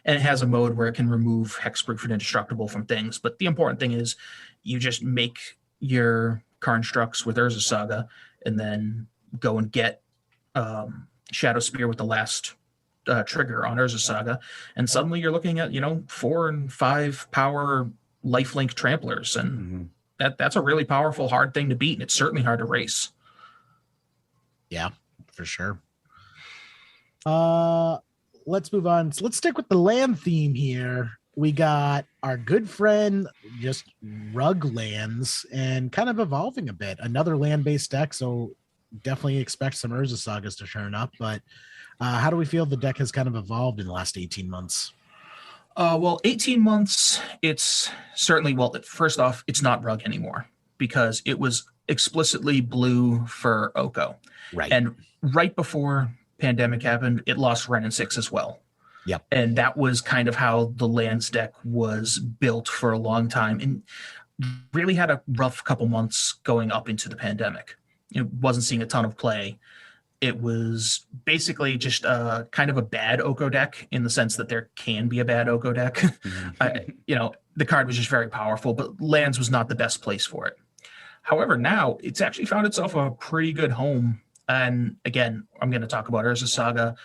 And it has a mode where it can remove Hexproof and Indestructible from things. But the important thing is you just make your Karnstructs with Urza Saga and then go and get Shadow Spear with the last trigger on Urza Saga. And suddenly you're looking at, 4 and 5 power lifelink tramplers. And that's a really powerful, hard thing to beat. And it's certainly hard to race. Yeah, for sure. Let's move on. So let's stick with the land theme here. We got our good friend, just Rug lands, and kind of evolving a bit. Another land-based deck, so definitely expect some Urza Sagas to turn up. But how do we feel the deck has kind of evolved in the last 18 months? 18 months, it's certainly, first off, it's not Rug anymore because it was explicitly blue for Oko. Right. And right before pandemic happened, it lost Wrenn and 6 as well. Yep. And that was kind of how the lands deck was built for a long time and really had a rough couple months going up into the pandemic. It wasn't seeing a ton of play. It was basically just kind of a bad Oko deck in the sense that there can be a bad Oko deck. The card was just very powerful, but lands was not the best place for it. However, now it's actually found itself a pretty good home And again, I'm going to talk about Urza Saga,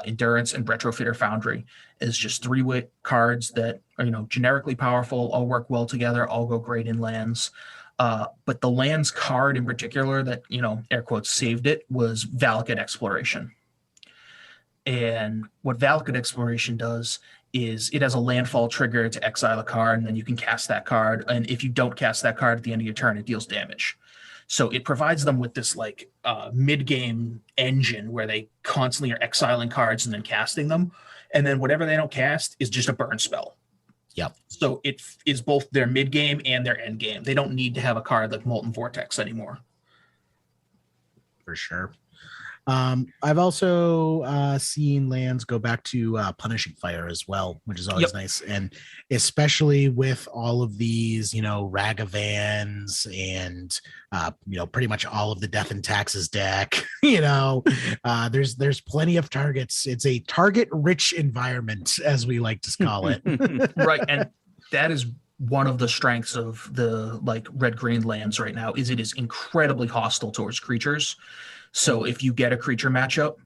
Endurance, and Retrofitter Foundry is just 3 cards that are, generically powerful, all work well together, all go great in lands. But the lands card in particular that, air quotes, saved it was Valakut Exploration. And what Valakut Exploration does is it has a landfall trigger to exile a card, and then you can cast that card. And if you don't cast that card at the end of your turn, it deals damage. So it provides them with this mid-game engine where they constantly are exiling cards and then casting them. And then whatever they don't cast is just a burn spell. Yep. So it is both their mid-game and their end game. They don't need to have a card like Molten Vortex anymore. For sure. I've also seen lands go back to Punishing Fire as well, which is always nice. And especially with all of these, Ragavans and, pretty much all of the Death and Taxes deck, there's plenty of targets. It's a target-rich environment, as we like to call it. Right. And that is one of the strengths of the red-green lands right now is it is incredibly hostile towards creatures. So if you get a creature matchup,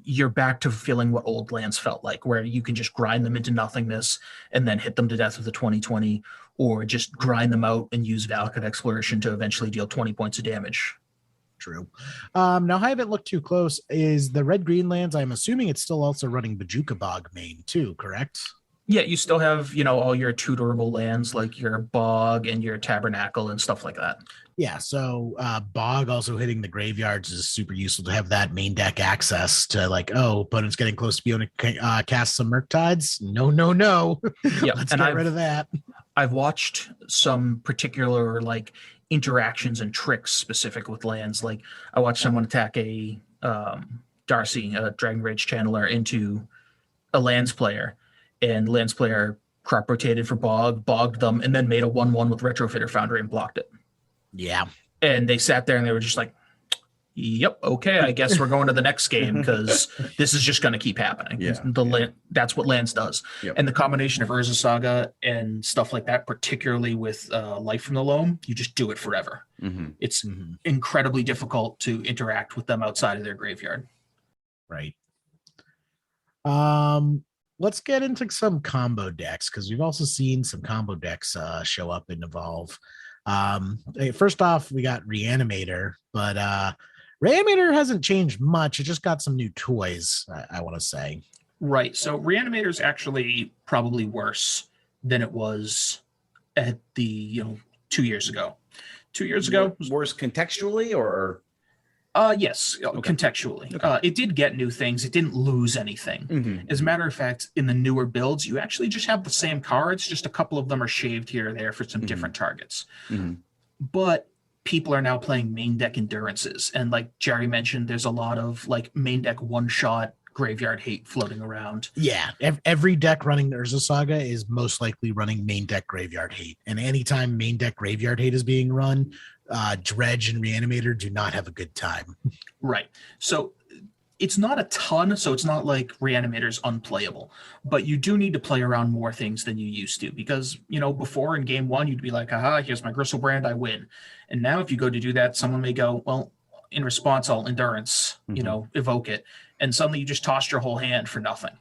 you're back to feeling what old lands felt like, where you can just grind them into nothingness and then hit them to death with a 20/20, or just grind them out and use Valakut Exploration to eventually deal 20 points of damage. True. Now, I haven't looked too close. Is the red-green lands, I'm assuming it's still also running Bojuka Bog main too, correct? Yeah, you still have, all your tutorable lands like your Bog and your Tabernacle and stuff like that. Yeah, so Bog also hitting the graveyards is super useful to have that main deck access to opponent's getting close to be able to cast some Murktides. No. Yeah, Let's get rid of that. I've watched some particular interactions and tricks specific with lands. Like I watched someone attack a Darcy, a Dragon Rage Channeler, into a lands player, and lands player crop rotated for bogged them, and then made a 1/1 with Retrofitter Foundry and blocked it. Yeah. And they sat there and they were just like, yep, okay, I guess we're going to the next game because this is just going to keep happening. Yeah. That's what lands does. Yep. And the combination of Urza Saga and stuff like that, particularly with Life from the Loam, you just do it forever. Mm-hmm. It's incredibly difficult to interact with them outside of their graveyard. Right. Let's get into some combo decks, because we've also seen some combo decks show up and evolve. First off, we got Reanimator, but Reanimator hasn't changed much. It just got some new toys, I want to say. Right. So Reanimator is actually probably worse than it was at the 2 years ago. 2 years ago, worse contextually, or yes, contextually. Okay. It did get new things. It didn't lose anything. Mm-hmm. As a matter of fact, in the newer builds, you actually just have the same cards, just a couple of them are shaved here or there for some different targets. Mm-hmm. But people are now playing main deck endurances, and like Jerry mentioned, there's a lot of main deck one-shot graveyard hate floating around. Yeah, every deck running Urza Saga is most likely running main deck graveyard hate, and anytime main deck graveyard hate is being run, Dredge and Reanimator do not have a good time. Right. So it's not a ton, so it's not like Reanimator's unplayable, but you do need to play around more things than you used to, because, before in game one, you'd be like, aha, here's my Gristlebrand, I win. And now if you go to do that, someone may go, well, in response, I'll Endurance, evoke it. And suddenly you just tossed your whole hand for nothing.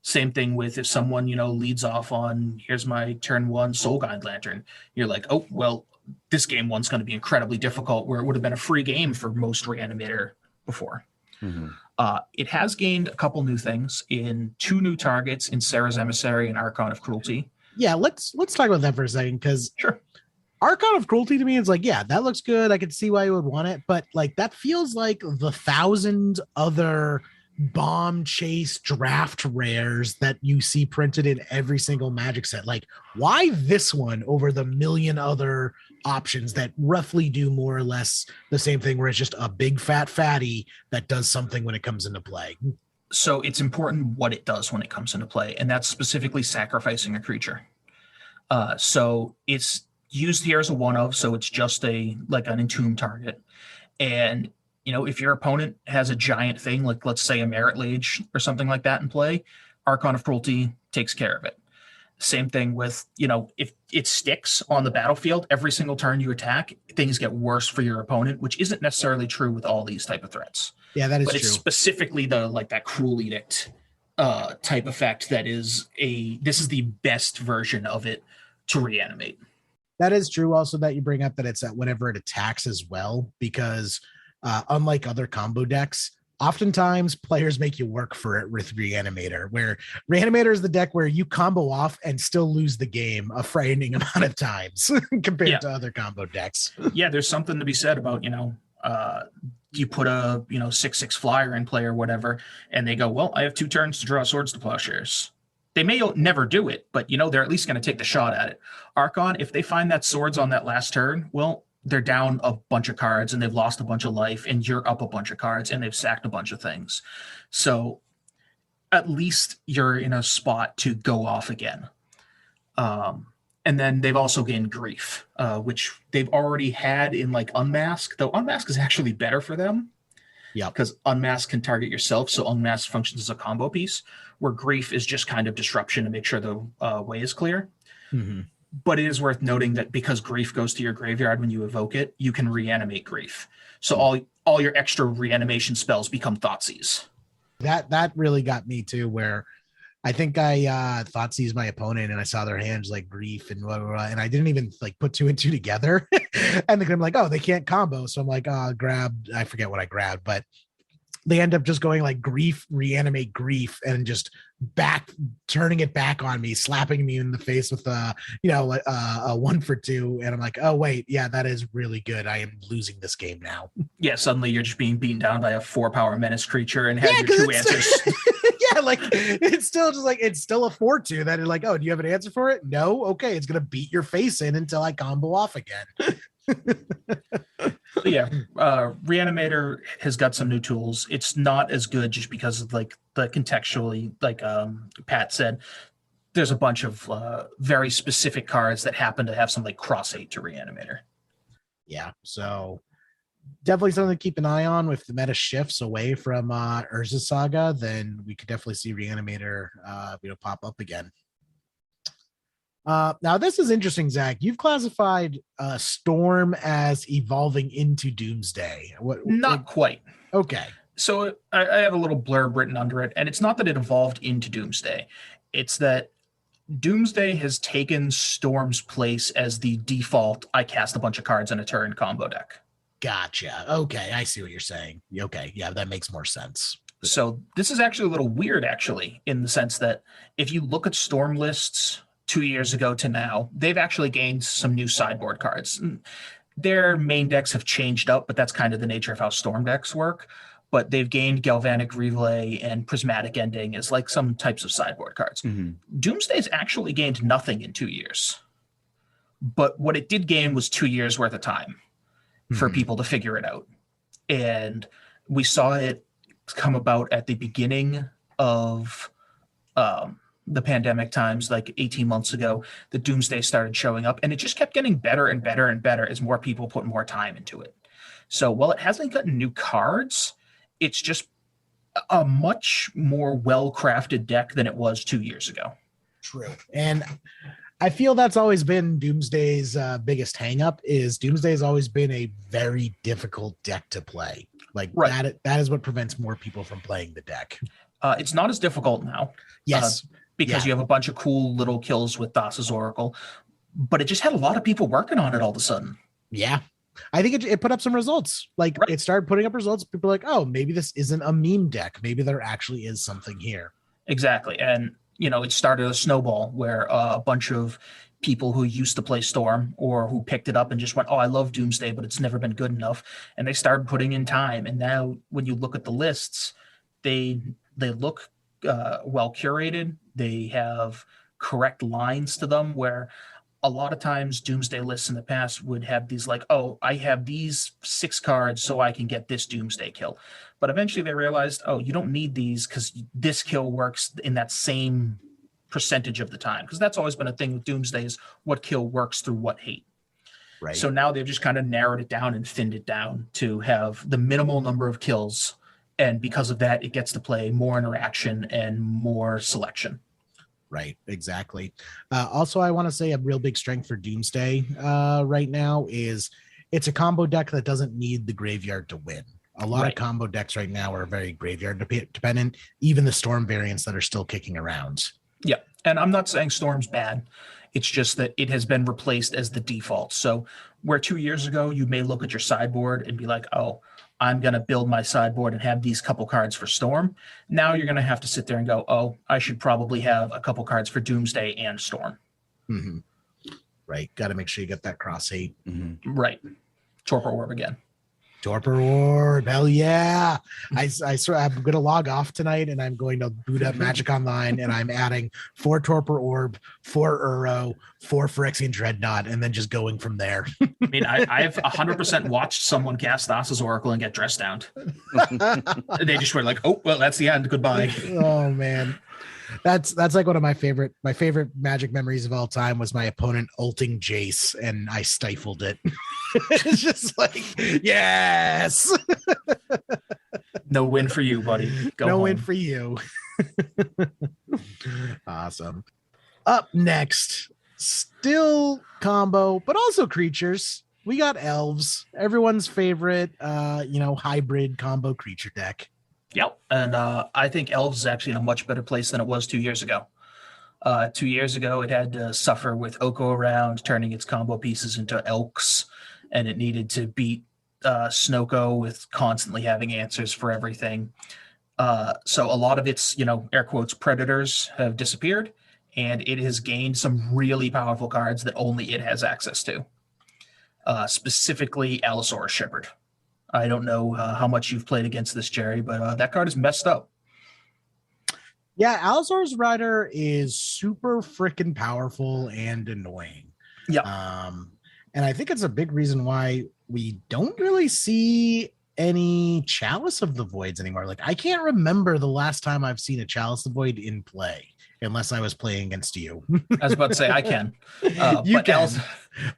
Same thing with if someone, leads off on, here's my turn one Soulguide Lantern. You're like, oh, well, this game one's going to be incredibly difficult, where it would have been a free game for most Reanimator before. Mm-hmm. It has gained a couple new things in 2 new targets in Sarah's Emissary and Archon of Cruelty. Yeah, let's talk about that for a second, because sure. Archon of Cruelty to me is yeah, that looks good. I can see why you would want it, but that feels like the 1,000 other bomb chase draft rares that you see printed in every single Magic set. Why this one over the million other options that roughly do more or less the same thing, where it's just a big fat fatty that does something when it comes into play? So it's important what it does when it comes into play, and that's specifically sacrificing a creature. So it's used here as a one of, so it's just an entomb target. And if your opponent has a giant thing, let's say a Merit Lage or something like that in play, Archon of Cruelty takes care of it. Same thing with, if it sticks on the battlefield, every single turn you attack, things get worse for your opponent, which isn't necessarily true with all these type of threats. Yeah, that is but true. It's specifically that Cruel Edict type effect this is the best version of it to reanimate. That is true. Also, that you bring up that it's at whenever it attacks as well, because unlike other combo decks, oftentimes players make you work for it with Reanimator, where Reanimator is the deck where you combo off and still lose the game a frightening amount of times compared to other combo decks. Yeah, there's something to be said about, you put a 6/6 flyer in play or whatever, and they go, well, I have 2 turns to draw Swords to Plowshares. They may never do it, but they're at least going to take the shot at it. Archon, if they find that Swords on that last turn, well, they're down a bunch of cards and they've lost a bunch of life, and you're up a bunch of cards and they've sacked a bunch of things. So at least you're in a spot to go off again. And then they've also gained Grief, which they've already had in Unmask, though Unmask is actually better for them. Yeah, because Unmask can target yourself, so Unmask functions as a combo piece, where Grief is just kind of disruption to make sure the way is clear. Mm-hmm. But it is worth noting that because Grief goes to your graveyard when you evoke it, you can reanimate Grief. So all your extra reanimation spells become Thoughtseize. That really got me too, where I think I Thoughtseize my opponent and I saw their hands Grief and blah, blah, blah, and I didn't even put 2 and 2 together. And then I'm like, oh, they can't combo. So I'm like, I forget what I grabbed, but they end up just going Grief, reanimate Grief, and just turning it back on me, slapping me in the face with a 1 for 2. And I'm like, oh wait, yeah, that is really good. I am losing this game now. Yeah, suddenly you're just being beaten down by a 4-power menace creature and have your 2 answers. Yeah, it's still just it's still a 4/2 that you're oh, do you have an answer for it? No. Okay, it's gonna beat your face in until I combo off again. Yeah, Reanimator has got some new tools. It's not as good just because of the contextually, Pat said, there's a bunch of very specific cards that happen to have some cross-8 to Reanimator. Yeah, so definitely something to keep an eye on. If the meta shifts away from Urza Saga, then we could definitely see Reanimator pop up again. Now this is interesting, Zach. You've classified Storm as evolving into Doomsday. Not quite. Okay. So I have a little blurb written under it, and it's not that it evolved into Doomsday. It's that Doomsday has taken Storm's place as the default, I cast a bunch of cards in a turn combo deck. Gotcha. Okay, I see what you're saying. Okay, yeah, that makes more sense. So this is actually a little weird, in the sense that if you look at Storm lists 2 years ago to now, they've actually gained some new sideboard cards. Their main decks have changed up, but that's kind of the nature of how Storm decks work. But they've gained Galvanic Relay and Prismatic Ending as some types of sideboard cards. Mm-hmm. Doomsday's actually gained nothing in 2 years. But what it did gain was 2 years worth of time for people to figure it out. And we saw it come about at the beginning of the pandemic times, 18 months ago. The Doomsday started showing up, and it just kept getting better and better and better as more people put more time into it. So while it hasn't gotten new cards, it's just a much more well-crafted deck than it was 2 years ago. True. And I feel that's always been Doomsday's biggest hang-up, is Doomsday's always been a very difficult deck to play. Right. That is what prevents more people from playing the deck. It's not as difficult now. Yes. Because you have a bunch of cool little kills with Thassa's Oracle, but it just had a lot of people working on it all of a sudden. Yeah. I think it put up some results. Right. It started putting up results. People are oh, maybe this isn't a meme deck. Maybe there actually is something here. Exactly. And, it started a snowball where a bunch of people who used to play Storm or who picked it up and just went, oh, I love Doomsday, but it's never been good enough. And they started putting in time. And now when you look at the lists, they look well curated. They have correct lines to them, where a lot of times Doomsday lists in the past would have these oh, I have these 6 cards so I can get this Doomsday kill. But eventually they realized, oh, you don't need these because this kill works in that same percentage of the time. Because that's always been a thing with Doomsday, is what kill works through what hate. Right. So now they've just kind of narrowed it down and thinned it down to have the minimal number of kills. And because of that, it gets to play more interaction and more selection. Right, exactly. Also, I want to say a real big strength for Doomsday right now is it's a combo deck that doesn't need the graveyard to win. A lot of combo decks right now are very graveyard dependent, even the Storm variants that are still kicking around. Yeah, and I'm not saying Storm's bad. It's just that it has been replaced as the default. So where 2 years ago, you may look at your sideboard and be like, oh, I'm going to build my sideboard and have these couple cards for Storm. Now you're going to have to sit there and go, oh, I should probably have a couple cards for Doomsday and Storm. Mm-hmm. Right. Got to make sure you get that cross 8. Mm-hmm. Right. Torpor Orb again. Torpor Orb, hell yeah. I'm going to log off tonight and I'm going to boot up Magic Online and I'm adding 4 Torpor Orb, 4 Uro, 4 Phyrexian Dreadnought, and then just going from there. I mean, I've 100% watched someone cast Thassa's Oracle and get dressed down. They just were like, oh, well, that's the end. Goodbye. Oh, man. That's like one of my favorite Magic memories of all time was my opponent ulting Jace and I stifled it. It's just like, yes. No win for you, buddy. Go home. Win for you. Awesome. Up next, still combo, but also creatures. We got elves, everyone's favorite hybrid combo creature deck. Yep. And I think Elves is actually in a much better place than it was 2 years ago. 2 years ago, it had to suffer with Oko around, turning its combo pieces into Elks, and it needed to beat Snoko with constantly having answers for everything. So a lot of its, air quotes, predators have disappeared, and it has gained some really powerful cards that only it has access to, specifically Allosaurus Shepherd. I don't know how much you've played against this, Jerry, but that card is messed up. Yeah, Allosaurus Rider is super freaking powerful and annoying. Yeah. And I think it's a big reason why we don't really see any Chalice of the Voids anymore. Like, I can't remember the last time I've seen a Chalice of the Void in play, unless I was playing against you. I was about to say, I can. You can.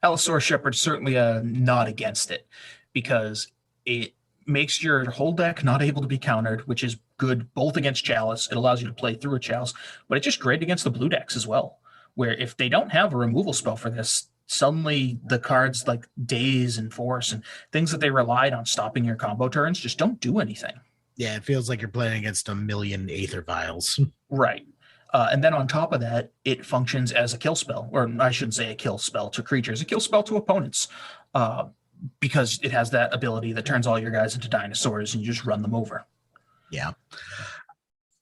Allosaurus Shepherd certainly not against it, because it makes your whole deck not able to be countered, which is good both against Chalice. It allows you to play through a Chalice, but it's just great against the blue decks as well, where if they don't have a removal spell for this, suddenly the cards like Daze and Force and things that they relied on stopping your combo turns just don't do anything. Yeah, it feels like you're playing against a million Aether Vials. Right. And then on top of that, it functions as a kill spell, or I shouldn't say a kill spell to creatures, a kill spell to opponents. Because it has that ability that turns all your guys into dinosaurs and you just run them over. Yeah.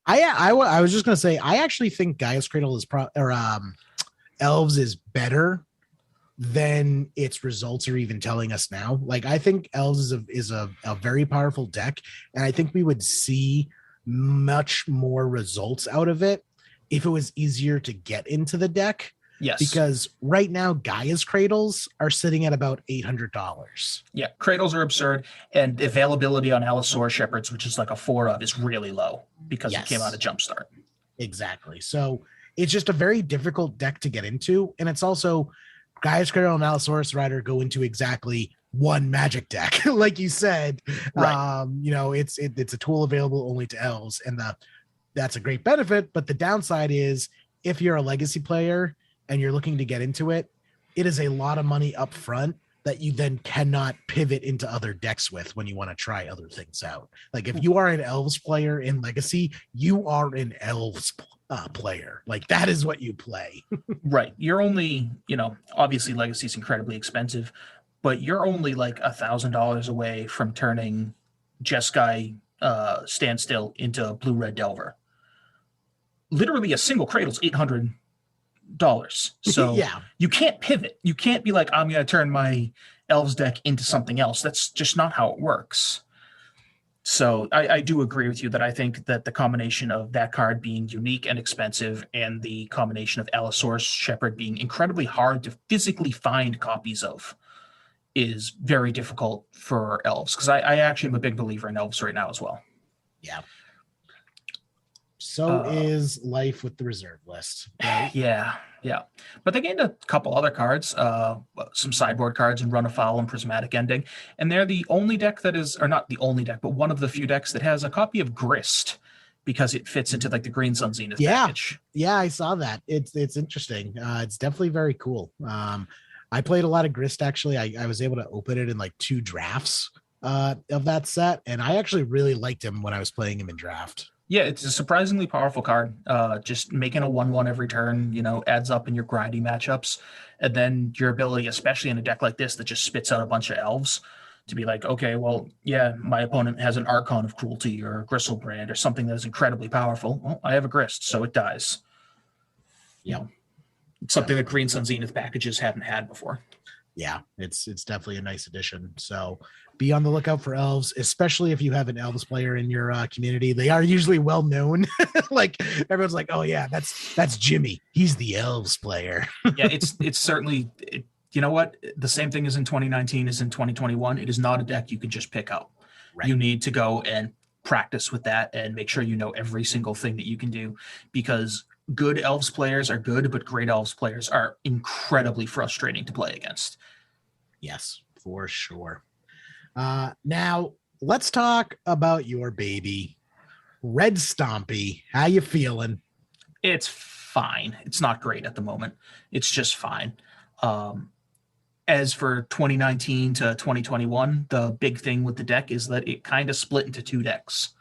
I was just going to say, I actually think Gaia's Cradle is Elves is better than its results are even telling us now. Like, I think Elves is a very powerful deck, and I think we would see much more results out of it if it was easier to get into the deck. Yes. Because right now, Gaia's Cradles are sitting at about $800. Yeah, Cradles are absurd, and availability on Allosaurus Shepherds, which is like a 4 of, is really low because it came out of Jumpstart. Exactly. So it's just a very difficult deck to get into, and it's also Gaia's Cradle and Allosaurus Rider go into exactly one Magic deck, like you said. Right. It's a tool available only to Elves, and that's a great benefit. But the downside is, if you're a Legacy player and you're looking to get into it, it is a lot of money up front that you then cannot pivot into other decks with when you want to try other things out. Like, if you are an Elves player in Legacy, you are an Elves player. Like, that is what you play. Right. You're only, obviously Legacy is incredibly expensive, but you're only like $1,000 away from turning Jeskai Standstill into a blue-red Delver. Literally a single Cradle's $800. So yeah, you can't pivot. You can't be like, I'm going to turn my Elves deck into something else. That's just not how it works. So I do agree with you that I think that the combination of that card being unique and expensive and the combination of Allosaurus Shepherd being incredibly hard to physically find copies of is very difficult for Elves, because I actually am a big believer in Elves right now as well. Yeah. So is life with the reserve list. Right? Yeah. But they gained a couple other cards, some sideboard cards and Run Afoul and Prismatic Ending. And they're the only deck that is, or not the only deck, but one of the few decks that has a copy of Grist because it fits into like the Green Sun Zenith Yeah. package. Yeah, I saw that. It's interesting. It's definitely very cool. I played a lot of Grist actually. I was able to open it in like 2 drafts of that set, and I actually really liked him when I was playing him in draft. Yeah, it's a surprisingly powerful card. Just making a 1/1 every turn, adds up in your grindy matchups. And then your ability, especially in a deck like this that just spits out a bunch of elves, to be like, okay, well, yeah, my opponent has an Archon of Cruelty or a Gristlebrand or something that is incredibly powerful. Well, I have a Grist, so it dies. Yeah. It's something that Green Sun Zenith packages haven't had before. Yeah, it's definitely a nice addition. So be on the lookout for elves, especially if you have an elves player in your community. They are usually well known. Like everyone's like, oh yeah, that's Jimmy. He's the elves player. Yeah, it's certainly, you know what? The same thing as in 2019 is in 2021. It is not a deck you can just pick up. Right. You need to go and practice with that and make sure you know every single thing that you can do, because good elves players are good, but great elves players are incredibly frustrating to play against. Yes, for sure. Now let's talk about your baby, Red Stompy. How you feeling? It's fine. It's not great at the moment. It's just fine. As for 2019 to 2021, the big thing with the deck is that it kind of split into 2 decks.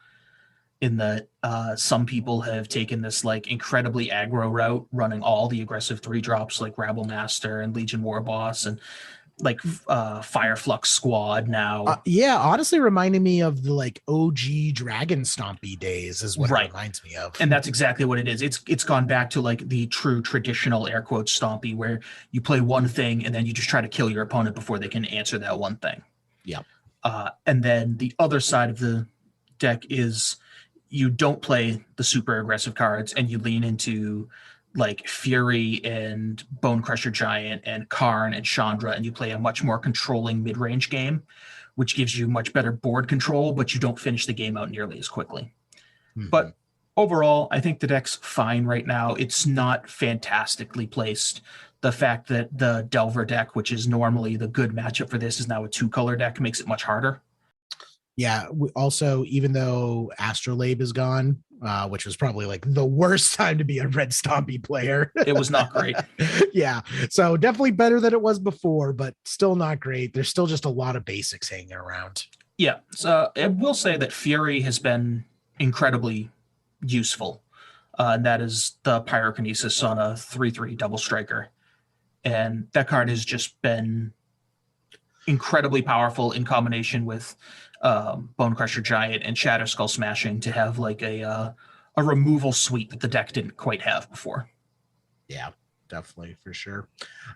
In that some people have taken this like incredibly aggro route, running all the aggressive 3-drops like Rabble Master and Legion War Boss and like Fireflux Squad now. Yeah, honestly reminding me of the like OG Dragon Stompy days is what it reminds me of. And that's exactly what it is. It's gone back to like the true traditional air quotes Stompy, where you play one thing and then you just try to kill your opponent before they can answer that one thing. Yeah. And then the other side of the deck is you don't play the super aggressive cards and you lean into like Fury and Bone Crusher Giant and Karn and Chandra, and you play a much more controlling mid-range game, which gives you much better board control, but you don't finish the game out nearly as quickly. Mm-hmm. But overall, I think the deck's fine right now. It's not fantastically placed. The fact that the Delver deck, which is normally the good matchup for this, is now a 2-color deck makes it much harder. Yeah. Also, even though Astrolabe is gone, which was probably like the worst time to be a Red Stompy player. It was not great. Yeah. So definitely better than it was before, but still not great. There's still just a lot of basics hanging around. Yeah. So I will say that Fury has been incredibly useful. And that is the Pyrokinesis on a 3/3 double striker. And that card has just been incredibly powerful in combination with Bone Crusher Giant and Shatter Skull Smashing to have like a removal suite that the deck didn't quite have before. Yeah, definitely, for sure.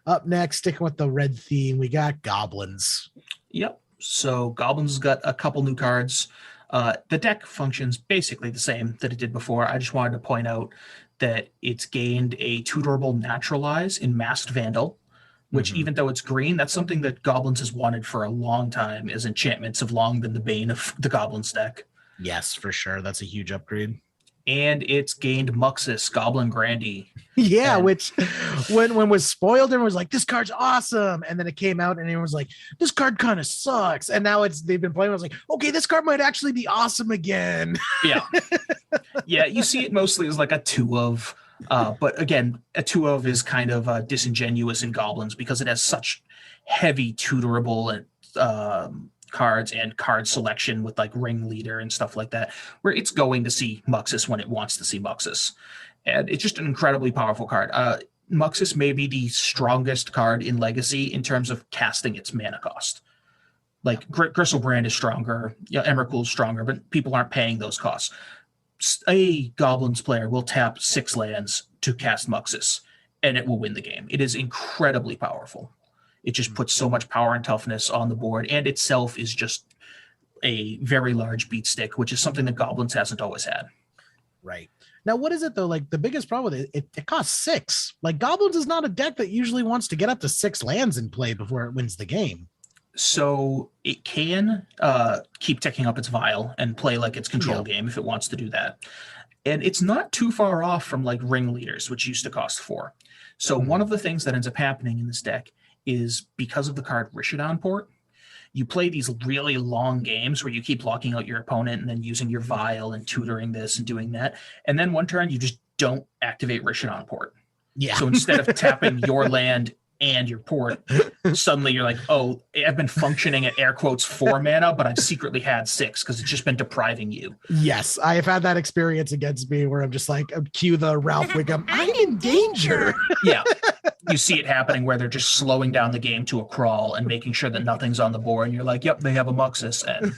Up next, sticking with the red theme, we got Goblins. Yep. So Goblins got a couple new cards. The deck functions basically the same that it did before. I just wanted to point out that it's gained a tutorable Naturalize in Masked Vandal, which even though it's green, that's something that Goblins has wanted for a long time, as enchantments have long been the bane of the Goblins deck. Yes, for sure. That's a huge upgrade. And it's gained Muxus, Goblin Grandee. Yeah, which when was spoiled, everyone was like, this card's awesome. And then it came out and everyone was like, this card kind of sucks. And now they've been playing. I was like, okay, this card might actually be awesome again. Yeah. Yeah, you see it mostly as like a 2-of. But again, a 2-of is kind of disingenuous in Goblins because it has such heavy tutorable cards and card selection with like Ringleader and stuff like that, where it's going to see Muxus when it wants to see Muxus. And it's just an incredibly powerful card. Muxus may be the strongest card in Legacy in terms of casting its mana cost. Like Gristlebrand is stronger, Emrakul is stronger, but people aren't paying those costs. A Goblins player will tap 6 lands to cast Muxus, and it will win the game. It is incredibly powerful. It just puts so much power and toughness on the board, and itself is just a very large beat stick, which is something that Goblins hasn't always had. Right. Now, what is it, though? Like, the biggest problem with it costs 6. Like, Goblins is not a deck that usually wants to get up to 6 lands in play before it wins the game. So it can keep ticking up its vial and play like its control game if it wants to do that. And it's not too far off from like Ringleaders, which used to cost 4. So one of the things that ends up happening in this deck is because of the card Rishadan Port, you play these really long games where you keep locking out your opponent and then using your vial and tutoring this and doing that. And then one turn you just don't activate Rishodon Port. Yeah. So instead of tapping your land and your port, suddenly you're like, oh, I've been functioning at air quotes 4 mana, but I've secretly had 6 because it's just been depriving you. Yes, I have had that experience against me where I'm just like, cue the Ralph Wiggum, I'm in danger. Yeah. You see it happening where they're just slowing down the game to a crawl and making sure that nothing's on the board. And you're like, yep, they have a Muxus, and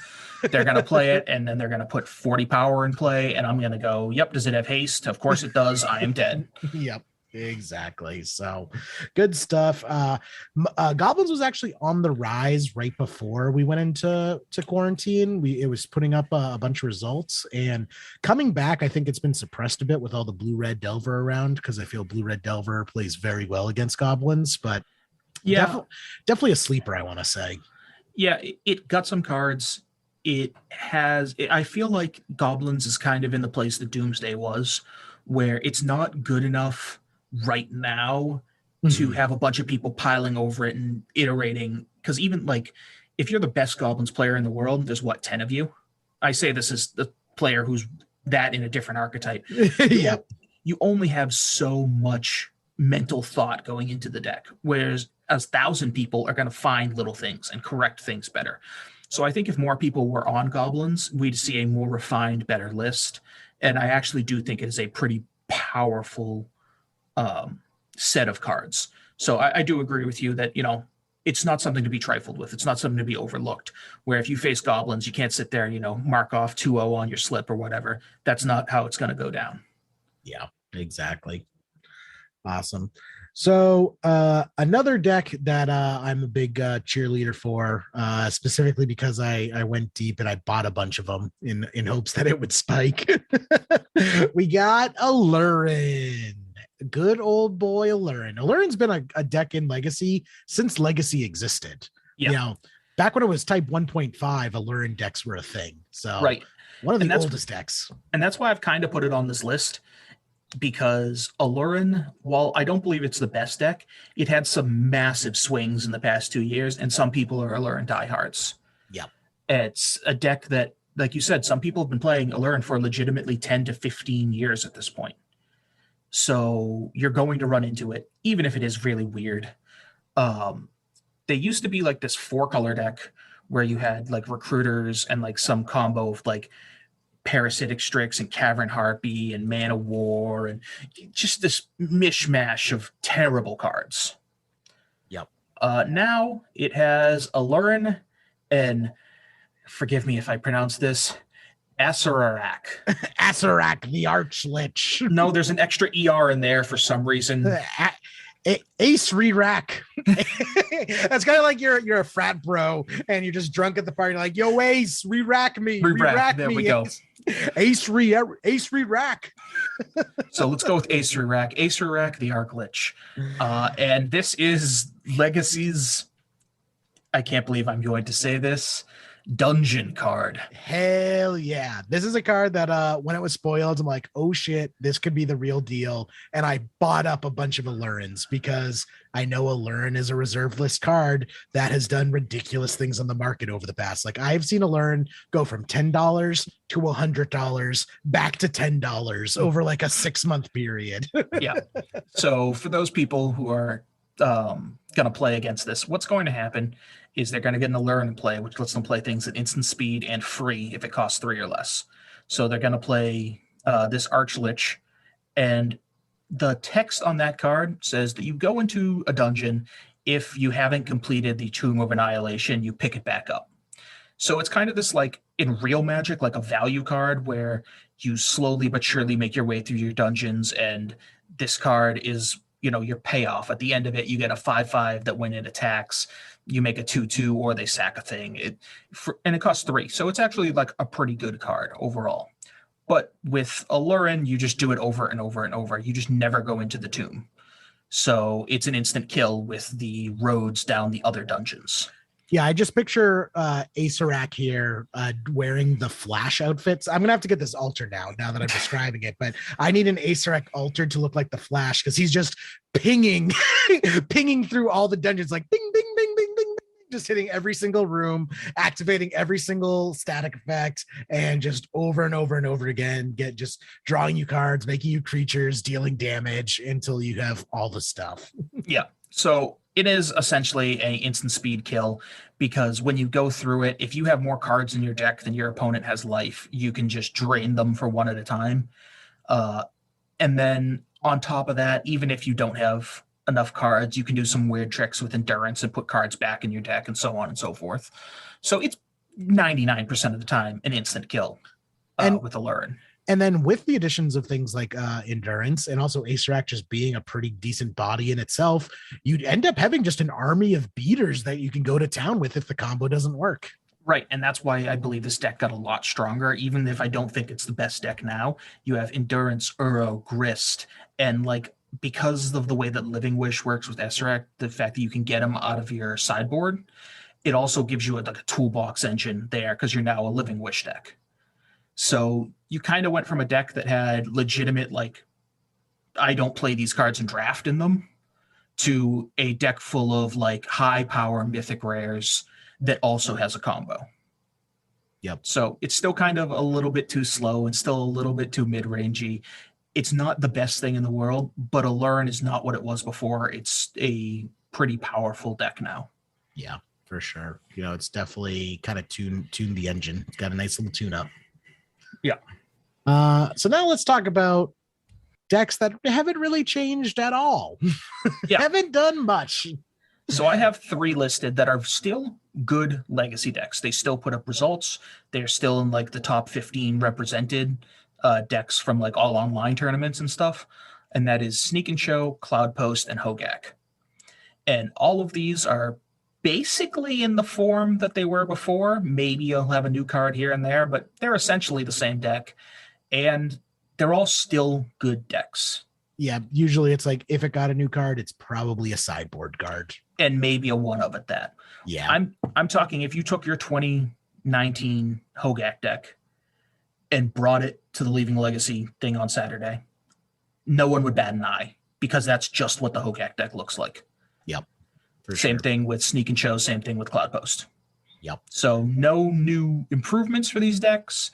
they're going to play it. And then they're going to put 40 power in play. And I'm going to go, yep, does it have haste? Of course it does. I am dead. Yep. Exactly. So good stuff. Goblins was actually on the rise right before we went into quarantine. It was putting up a bunch of results, and coming back, I think it's been suppressed a bit with all the blue-red Delver around, because I feel blue-red Delver plays very well against goblins, but yeah, definitely a sleeper, I want to say. Yeah, it got some cards. I feel like goblins is kind of in the place that Doomsday was, where it's not good enough right now to have a bunch of people piling over it and iterating, because even like if you're the best goblins player in the world, there's 10 of you. I say this as the player who's that in a different archetype. Yeah, you only have so much mental thought going into the deck, whereas 1,000 people are going to find little things and correct things better. So I think if more people were on goblins, we'd see a more refined, better list. And I actually do think it is a pretty powerful set of cards. So I do agree with you that, it's not something to be trifled with. It's not something to be overlooked, where if you face goblins, you can't sit there, mark off 2-0 on your slip or whatever. That's not how it's going to go down. Yeah, exactly. Awesome. So another deck that I'm a big cheerleader for, specifically because I went deep and I bought a bunch of them in hopes that it would spike. We got Allurin. Good old boy Allurin. Allurin's been a deck in Legacy since Legacy existed. Yeah. Back when it was type 1.5, Allurin decks were a thing. So right. One of the oldest decks. And that's why I've kind of put it on this list, because Allurin, while I don't believe it's the best deck, it had some massive swings in the past 2 years, and some people are Allurin diehards. Yeah. It's a deck that, like you said, some people have been playing Allurin for legitimately 10 to 15 years at this point. So you're going to run into it, even if it is really weird. They used to be like this 4-color deck where you had like recruiters and like some combo of like Parasitic Strix and Cavern Harpy and Man of War and just this mishmash of terrible cards. Yep. Now it has Allurin and, forgive me if I pronounce this, Acererak. Acererak, the Archlich. No, there's an extra ER in there for some reason. Ace Re-Rack. That's kind of like you're a frat bro and you're just drunk at the party, like, yo, Ace, re-rack me. Re-rack, there we go. Ace Re-Rack. So let's go with Ace Re-Rack. Ace Re-Rack, the Archlich. And this is Legacy's, I can't believe I'm going to say this, dungeon card. Hell yeah. This is a card that when it was spoiled, I'm like, oh shit, this could be the real deal. And I bought up a bunch of Allurins because I know Allurin is a reserve list card that has done ridiculous things on the market over the past. Like, I've seen Allurin go from $10 to $100 back to $10 over like a 6-month period. Yeah. So for those people who are going to play against this, what's going to happen is they're going to get an Allurin in play, which lets them play things at instant speed and free if it costs 3 or less. So they're going to play this Archlich, and the text on that card says that you go into a dungeon. If you haven't completed the Tomb of Annihilation, you pick it back up. So it's kind of this, like, in real Magic, like a value card where you slowly but surely make your way through your dungeons, and this card is, your payoff. At the end of it, you get a 5/5 that when it attacks, you make a 2/2 or they sack a thing. And it costs 3. So it's actually like a pretty good card overall. But with Allurin, you just do it over and over and over. You just never go into the tomb. So it's an instant kill with the roads down the other dungeons. Yeah, I just picture Acererak here wearing the Flash outfits. I'm gonna have to get this altered now that I'm describing it, but I need an Acererak altered to look like the Flash because he's just pinging through all the dungeons like bing, bing, bing, bing, bing, bing. just hitting every single room, activating every single static effect, and just over and over and over again, just drawing you cards, making you creatures, dealing damage until you have all the stuff. Yeah. So it is essentially a instant speed kill, because when you go through it, if you have more cards in your deck than your opponent has life, you can just drain them for one at a time. And then on top of that, even if you don't have enough cards, you can do some weird tricks with endurance and put cards back in your deck and so on and so forth. So it's 99% of the time an instant kill with Allurin. And then with the additions of things like endurance and also Acerak just being a pretty decent body in itself, you'd end up having just an army of beaters that you can go to town with if the combo doesn't work. Right, and that's why I believe this deck got a lot stronger, even if I don't think it's the best deck now. You have Endurance, Uro, Grist, and like, because of the way that Living Wish works with Acerak, the fact that you can get them out of your sideboard, it also gives you like a toolbox engine there, because you're now a Living Wish deck. So you kind of went from a deck that had legitimate, like, I don't play these cards and draft in them, to a deck full of like high power mythic rares that also has a combo. Yep. So it's still kind of a little bit too slow and still a little bit too mid-rangey. It's not the best thing in the world, but Allurin is not what it was before. It's a pretty powerful deck now. Yeah, for sure. You know, it's definitely kind of tuned the engine. It's got a nice little tune up. Yeah. So now let's talk about decks that haven't really changed at all. Yeah. Haven't done much. So I have 3 listed that are still good legacy decks. They still put up results. They're still in like the top 15 represented decks from like all online tournaments and stuff. And that is Sneak and Show, Cloud Post, and Hogak. And all of these are basically in the form that they were before. Maybe you'll have a new card here and there, but they're essentially the same deck. And they're all still good decks. Yeah, usually it's like if it got a new card, it's probably a sideboard card. And maybe a one of at that. Yeah. I'm talking if you took your 2019 Hogak deck and brought it to the Leaving Legacy thing on Saturday, no one would bat an eye, because that's just what the Hogak deck looks like. Yep. Same thing with Sneak and Show, same thing with Cloud Post. Yep. So no new improvements for these decks.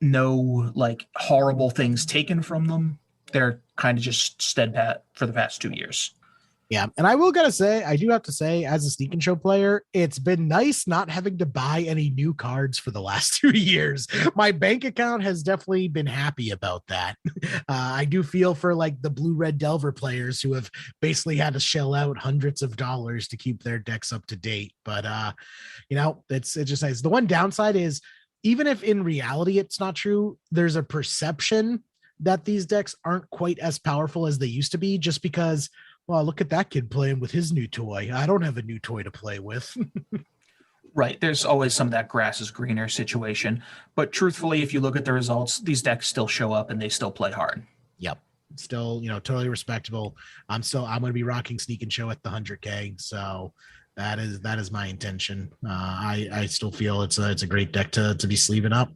No like horrible things taken from them. They're kind of just steadfast for the past 2 years. Yeah. And I do have to say, as a Sneak and Show player, it's been nice not having to buy any new cards for the last 2 years. My bank account has definitely been happy about that. I do feel for like the Blue-Red Delver players who have basically had to shell out hundreds of dollars to keep their decks up to date. But, you know, it's just nice. The one downside is, even if in reality it's not true, there's a perception that these decks aren't quite as powerful as they used to be, just because, well, look at that kid playing with his new toy. I don't have a new toy to play with. Right. There's always some of that grass is greener situation. But truthfully, if you look at the results, these decks still show up and they still play hard. Yep. Still, you know, totally respectable. I'm going to be rocking Sneak and Show at the 100K. So that is my intention. I still feel it's a great deck to be sleeving up.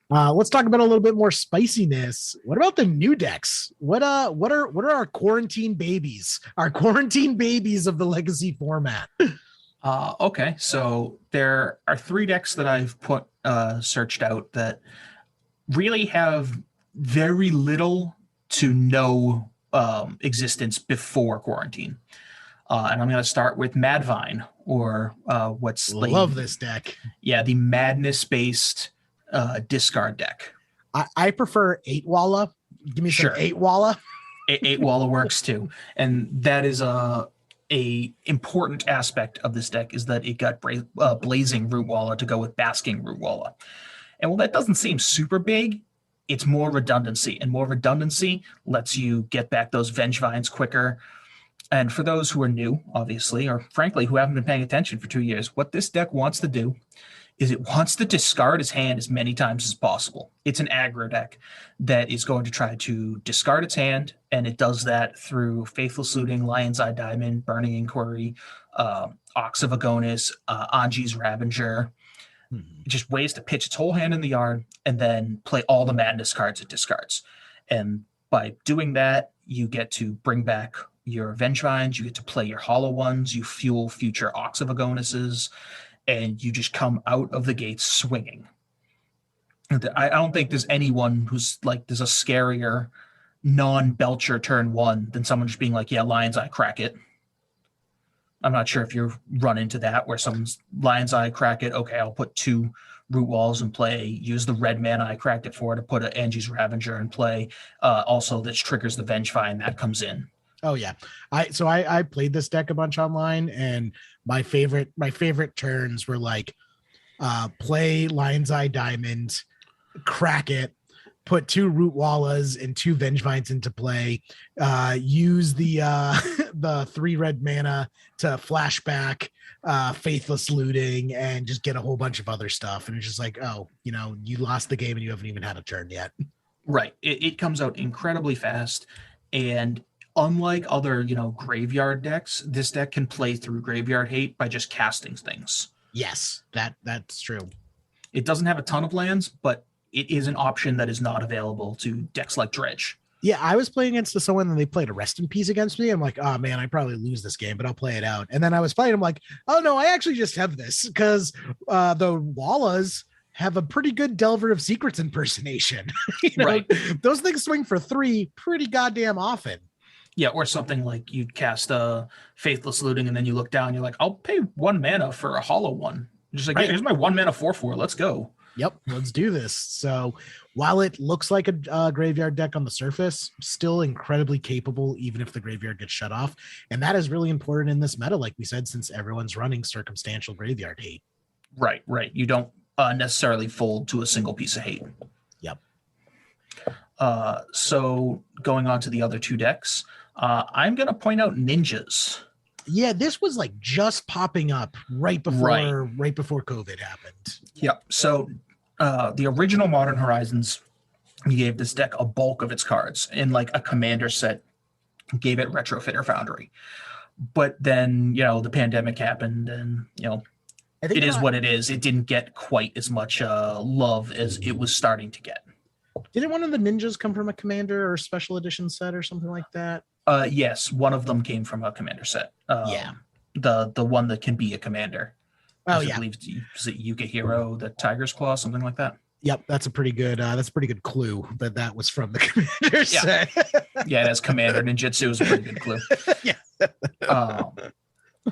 Let's talk about a little bit more spiciness. What about the new decks? What are our quarantine babies? Our quarantine babies of the legacy format. Okay, so there are 3 decks that I've searched out that really have very little to no existence before quarantine. And I'm going to start with Madvine, or what's love this deck. Yeah, the madness-based discard deck. I prefer 8 Walla. Give me some 8 Walla. 8 Walla works too, and that is a important aspect of this deck, is that it got Blazing Root Walla to go with Basking Root Walla. And while that doesn't seem super big, it's more redundancy, and more redundancy lets you get back those Vengevines quicker. And for those who are new, obviously, or frankly who haven't been paying attention for 2 years, what this deck wants to do is it wants to discard his hand as many times as possible. It's an aggro deck that is going to try to discard its hand, and it does that through Faithless Looting, Lion's Eye Diamond, Burning Inquiry, Ox of Agonis, Anji's Ravenger. Just ways to pitch its whole hand in the yard and then play all the madness cards it discards. And by doing that, you get to bring back your Vengevines, you get to play your Hollow Ones, you fuel future Oxyvagonuses, and you just come out of the gates swinging. I don't think there's anyone who's like, there's a scarier non-Belcher turn 1 than someone just being like, yeah, Lion's Eye, crack it. I'm not sure if you've run into that where someone's Lion's Eye, crack it. Okay, I'll put 2 Root Walls in play, use the red mana I cracked it for to put an Angie's Ravager in play. Also, this triggers the Vengevine that comes in. Oh yeah, I played this deck a bunch online, and my favorite turns were like play Lion's Eye Diamond, crack it, put 2 Root Wallas and 2 Vengevines into play, use the the 3 red mana to flashback Faithless Looting, and just get a whole bunch of other stuff. And it's just like, oh, you lost the game and you haven't even had a turn yet. Right. It comes out incredibly fast, and unlike other, graveyard decks, this deck can play through Graveyard Hate by just casting things. Yes, that's true. It doesn't have a ton of lands, but it is an option that is not available to decks like Dredge. Yeah, I was playing against someone and they played a Rest in Peace against me. I'm like, oh man, I probably lose this game, but I'll play it out. And then I was playing, I'm like, oh no, I actually just have this because the Wallas have a pretty good Delver of Secrets impersonation. Right. Those things swing for 3 pretty goddamn often. Yeah, or something like you'd cast a Faithless Looting and then you look down, you're like, I'll pay 1 mana for a Hollow One. Just like, right. Hey, here's my 1 mana 4/4. Let's go. Yep, let's do this. So while it looks like a graveyard deck on the surface, still incredibly capable, even if the graveyard gets shut off. And that is really important in this meta, like we said, since everyone's running circumstantial Graveyard Hate. Right. You don't necessarily fold to a single piece of hate. Yep. So going on to the other 2 decks, I'm going to point out Ninjas. Yeah, this was like just popping up right before COVID happened. Yep. So the original Modern Horizons gave this deck a bulk of its cards in like a commander set, gave it Retrofitter Foundry. But then, the pandemic happened and, it is what it is. It didn't get quite as much love as it was starting to get. Didn't one of the Ninjas come from a commander or special edition set or something like that? Yes, one of them came from a commander set. Yeah. The one that can be a commander. Oh, yeah. I believe is it Yukihiro, the Tiger's Claw, something like that. Yep, that's a pretty good clue that was from the commander set. Yeah, it has commander ninjutsu is a pretty good clue. Yeah.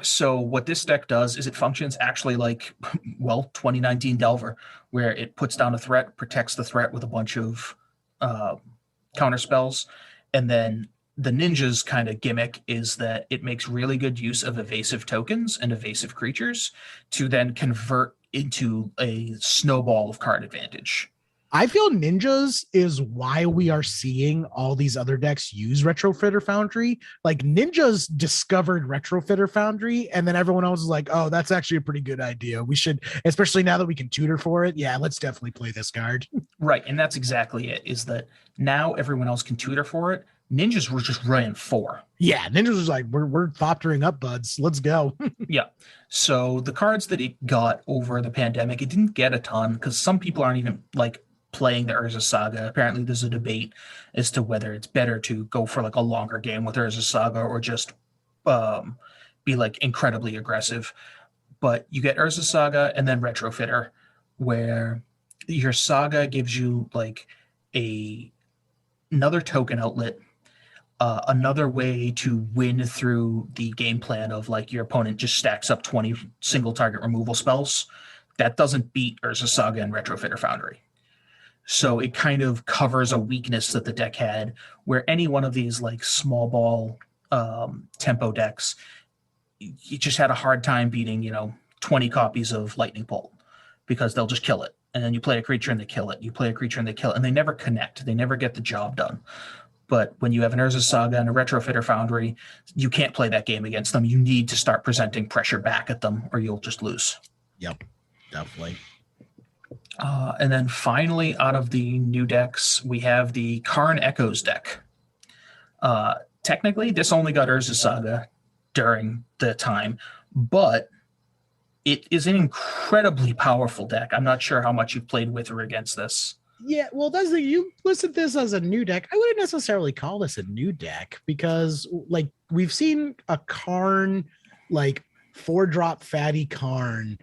So what this deck does is it functions actually like, 2019 Delver, where it puts down a threat, protects the threat with a bunch of counter spells, and then the Ninja's kind of gimmick is that it makes really good use of evasive tokens and evasive creatures to then convert into a snowball of card advantage. I feel Ninjas is why we are seeing all these other decks use Retrofitter Foundry. Like Ninjas discovered Retrofitter Foundry, and then everyone else is like, oh, that's actually a pretty good idea. We should, especially now that we can tutor for it. Yeah, let's definitely play this card. Right. And that's exactly it, is that now everyone else can tutor for it. Ninjas were just running 4. Yeah, Ninjas was like, we're thoptering up, buds. Let's go. Yeah. So the cards that it got over the pandemic, it didn't get a ton because some people aren't even like playing the Urza Saga. Apparently there's a debate as to whether it's better to go for like a longer game with Urza Saga or just be like incredibly aggressive. But you get Urza Saga and then Retrofitter, where your Saga gives you like another token outlet, another way to win through the game plan of like your opponent just stacks up 20 single target removal spells. That doesn't beat Urza Saga and Retrofitter Foundry. So it kind of covers a weakness that the deck had, where any one of these like small ball tempo decks, you just had a hard time beating, 20 copies of Lightning Bolt because they'll just kill it. And then you play a creature and they kill it. You play a creature and they kill it. And they never connect. They never get the job done. But when you have an Urza Saga and a Retrofitter Foundry, you can't play that game against them. You need to start presenting pressure back at them or you'll just lose. Yep, definitely. And then finally, out of the new decks, we have the Karn Echoes deck. Technically, this only got Urza Saga during the time, but it is an incredibly powerful deck. I'm not sure how much you've played with or against this. Yeah, well, that's the you listed this as a new deck. I wouldn't necessarily call this a new deck because, like, we've seen a Karn, like 4-drop fatty Karn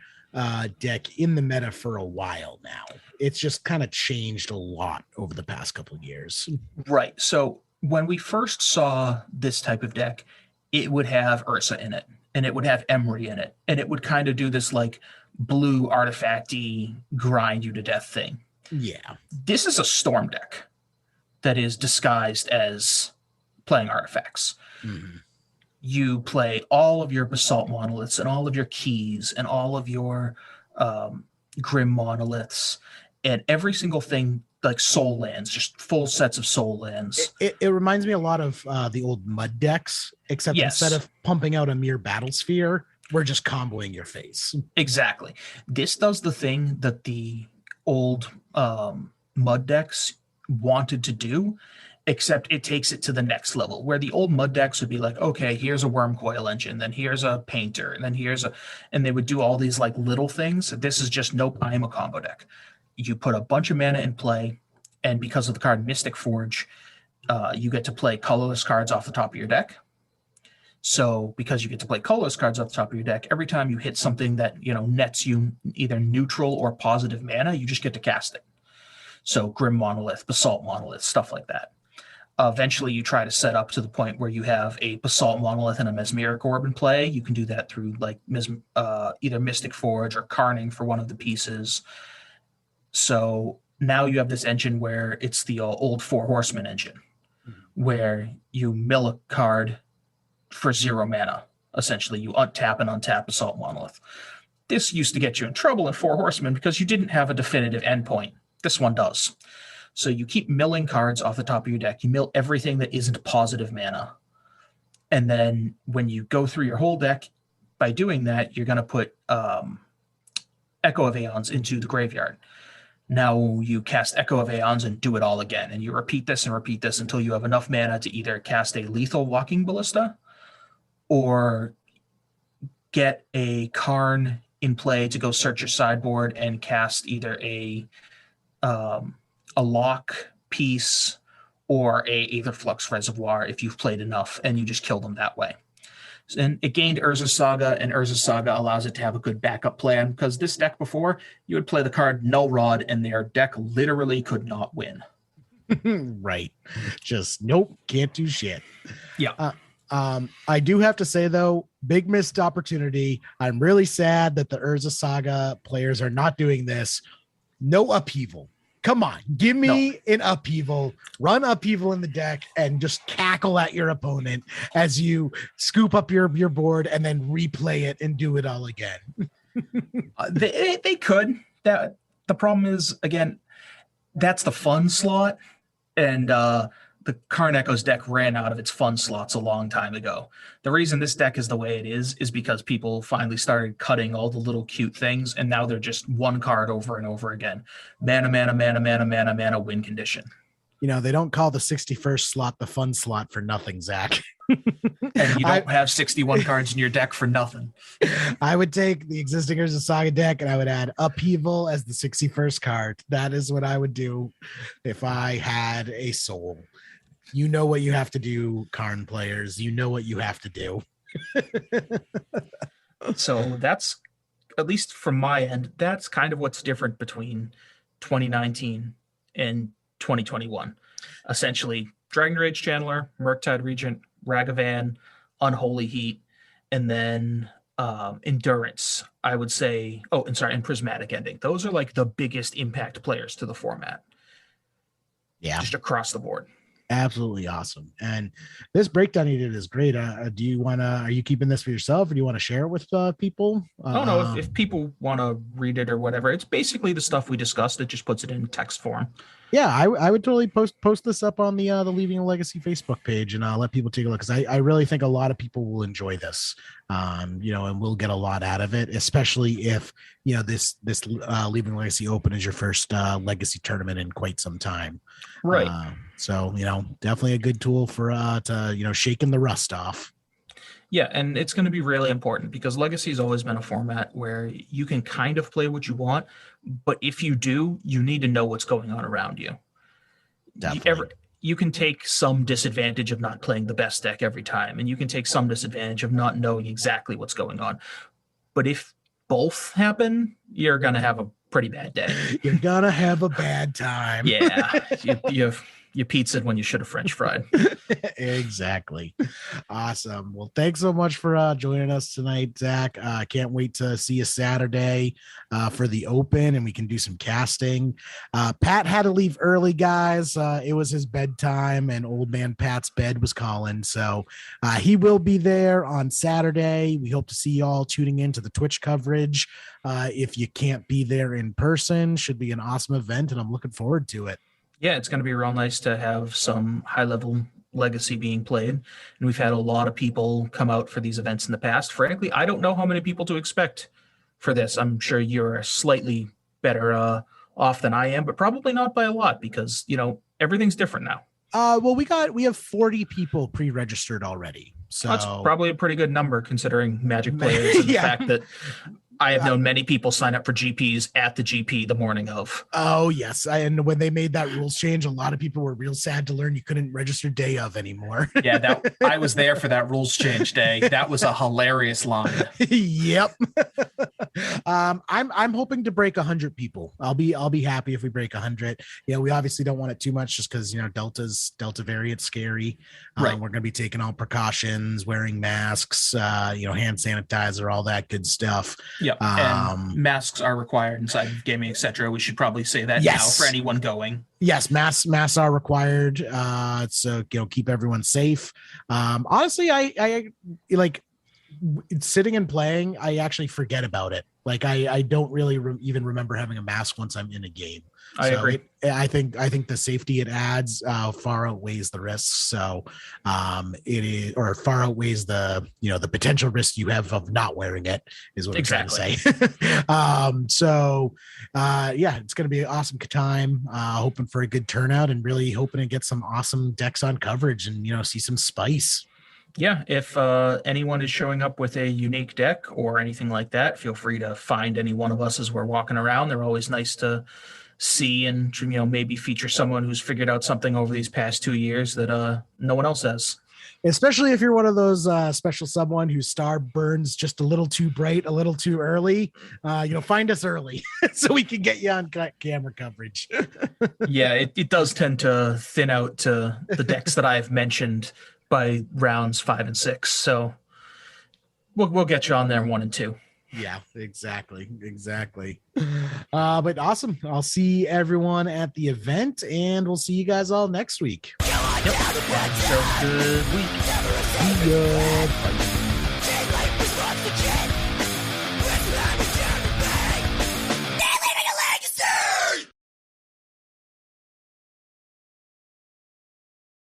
deck in the meta for a while now. It's just kind of changed a lot over the past couple of years. Right. So when we first saw this type of deck, it would have Ursa in it, and it would have Emery in it, and it would kind of do this like blue artifacty grind you to death thing. Yeah. This is a storm deck that is disguised as playing artifacts. Mm-hmm. You play all of your basalt monoliths and all of your keys and all of your grim monoliths and every single thing, like soul lands, just full sets of soul lands. It reminds me a lot of the old mud decks, except instead of pumping out a mere battle sphere, we're just comboing your face. Exactly. This does the thing that the old mud decks wanted to do, except it takes it to the next level, where the old mud decks would be like, okay, here's a worm coil engine, then here's a painter, and then and they would do all these like little things. This is just, nope, I am a combo deck. You put a bunch of mana in play, and because of the card Mystic Forge, you get to play colorless cards off the top of your deck. So because you get to play colorless cards off the top of your deck, every time you hit something that, nets you either neutral or positive mana, you just get to cast it. So Grim Monolith, Basalt Monolith, stuff like that. Eventually, you try to set up to the point where you have a Basalt Monolith and a Mesmeric Orb in play. You can do that through like either Mystic Forge or Carning for one of the pieces. So now you have this engine where it's the old Four Horsemen engine, where you mill a card for 0 mana. Essentially, you untap and untap Basalt Monolith. This used to get you in trouble in Four Horsemen because you didn't have a definitive endpoint. This one does. So you keep milling cards off the top of your deck. You mill everything that isn't positive mana. And then when you go through your whole deck, by doing that, you're going to put Echo of Aeons into the graveyard. Now you cast Echo of Aeons and do it all again. And you repeat this until you have enough mana to either cast a lethal Walking Ballista or get a Karn in play to go search your sideboard and cast either a lock piece or a Aetherflux Reservoir if you've played enough, and you just kill them that way. And it gained Urza Saga, and Urza Saga allows it to have a good backup plan, because this deck before, you would play the card Null Rod, and their deck literally could not win. Right. Just, nope, can't do shit. Yeah. I do have to say, though, big missed opportunity. I'm really sad that the Urza Saga players are not doing this. No upheaval. Come on, give me an upheaval, run upheaval in the deck, and just cackle at your opponent as you scoop up your board and then replay it and do it all again. They could. The problem is, again, that's the fun slot, and the Karn Echoes deck ran out of its fun slots a long time ago. The reason this deck is the way it is because people finally started cutting all the little cute things, and now they're just one card over and over again. Mana, mana, mana, mana, mana, mana, win condition. They don't call the 61st slot the fun slot for nothing, Zach. And you don't have 61 cards in your deck for nothing. I would take the existing Urza Saga deck and I would add Upheaval as the 61st card. That is what I would do if I had a soul. You know what you have to do, Karn players. You know what you have to do. So that's, at least from my end, that's kind of what's different between 2019 and 2021. Essentially, Dragon Rage Channeler, Murktide Regent, Ragavan, Unholy Heat, and then Endurance, I would say. And Prismatic Ending. Those are like the biggest impact players to the format. Yeah. Just across the board. Absolutely awesome. And this breakdown you did is great. Are you keeping this for yourself, or do you want to share it with people? No, if people want to read it or whatever, it's basically the stuff we discussed. It just puts it in text form. Yeah, I would totally post this up on the Leaving a Legacy Facebook page, and let people take a look, because I really think a lot of people will enjoy this, and we'll get a lot out of it, especially if this Leaving a Legacy Open is your first Legacy tournament in quite some time. Right. So definitely a good tool for to shaking the rust off. Yeah, and it's going to be really important because Legacy has always been a format where you can kind of play what you want, but if you do, you need to know what's going on around you. Definitely. You can take some disadvantage of not playing the best deck every time, and you can take some disadvantage of not knowing exactly what's going on. But if both happen, you're going to have a pretty bad day. You're going to have a bad time. Yeah, you pizzaed when you should have French fried. Exactly. Awesome. Well, thanks so much for joining us tonight, Zach. Can't wait to see you Saturday for the Open, and we can do some casting. Pat had to leave early, guys. It was his bedtime, and old man Pat's bed was calling. So he will be there on Saturday. We hope to see you all tuning into the Twitch coverage. If you can't be there in person, should be an awesome event, and I'm looking forward to it. Yeah, it's going to be real nice to have some high-level Legacy being played. And we've had a lot of people come out for these events in the past. Frankly, I don't know how many people to expect for this. I'm sure you're slightly better off than I am, but probably not by a lot because, everything's different now. Well, we have 40 people pre-registered already. So that's probably a pretty good number considering Magic players and the fact that I have known many people sign up for GPs at the GP the morning of. Oh, yes. And when they made that rules change, a lot of people were real sad to learn you couldn't register day of anymore. Yeah, I was there for that rules change day. That was a hilarious line. Yep. I'm hoping to break 100 people. I'll be happy if we break 100. Yeah, we obviously don't want it too much just because Delta variant's scary. Right. We're going to be taking all precautions, wearing masks, hand sanitizer, all that good stuff. Yep. And masks are required inside of gaming, etc. We should probably say that now for anyone going. Yes, masks are required. So keep everyone safe. Honestly, I like sitting and playing. I actually forget about it. Like I don't really even remember having a mask once I'm in a game. I agree. I think the safety it adds far outweighs the risks. So it is, or far outweighs the the potential risk you have of not wearing it is what I'm trying to say. It's going to be an awesome time. Hoping for a good turnout and really hoping to get some awesome decks on coverage and see some spice. Yeah, if anyone is showing up with a unique deck or anything like that, feel free to find any one of us as we're walking around. They're always nice to see and maybe feature someone who's figured out something over these past 2 years that no one else has. Especially if you're one of those special someone whose star burns just a little too bright, a little too early, find us early so we can get you on camera coverage. Yeah, it does tend to thin out to the decks that I've mentioned by rounds 5 and 6. So we'll get you on there 1 and 2. Yeah, exactly. But awesome. I'll see everyone at the event and we'll see you guys all next week. Yep. So good week. See ya.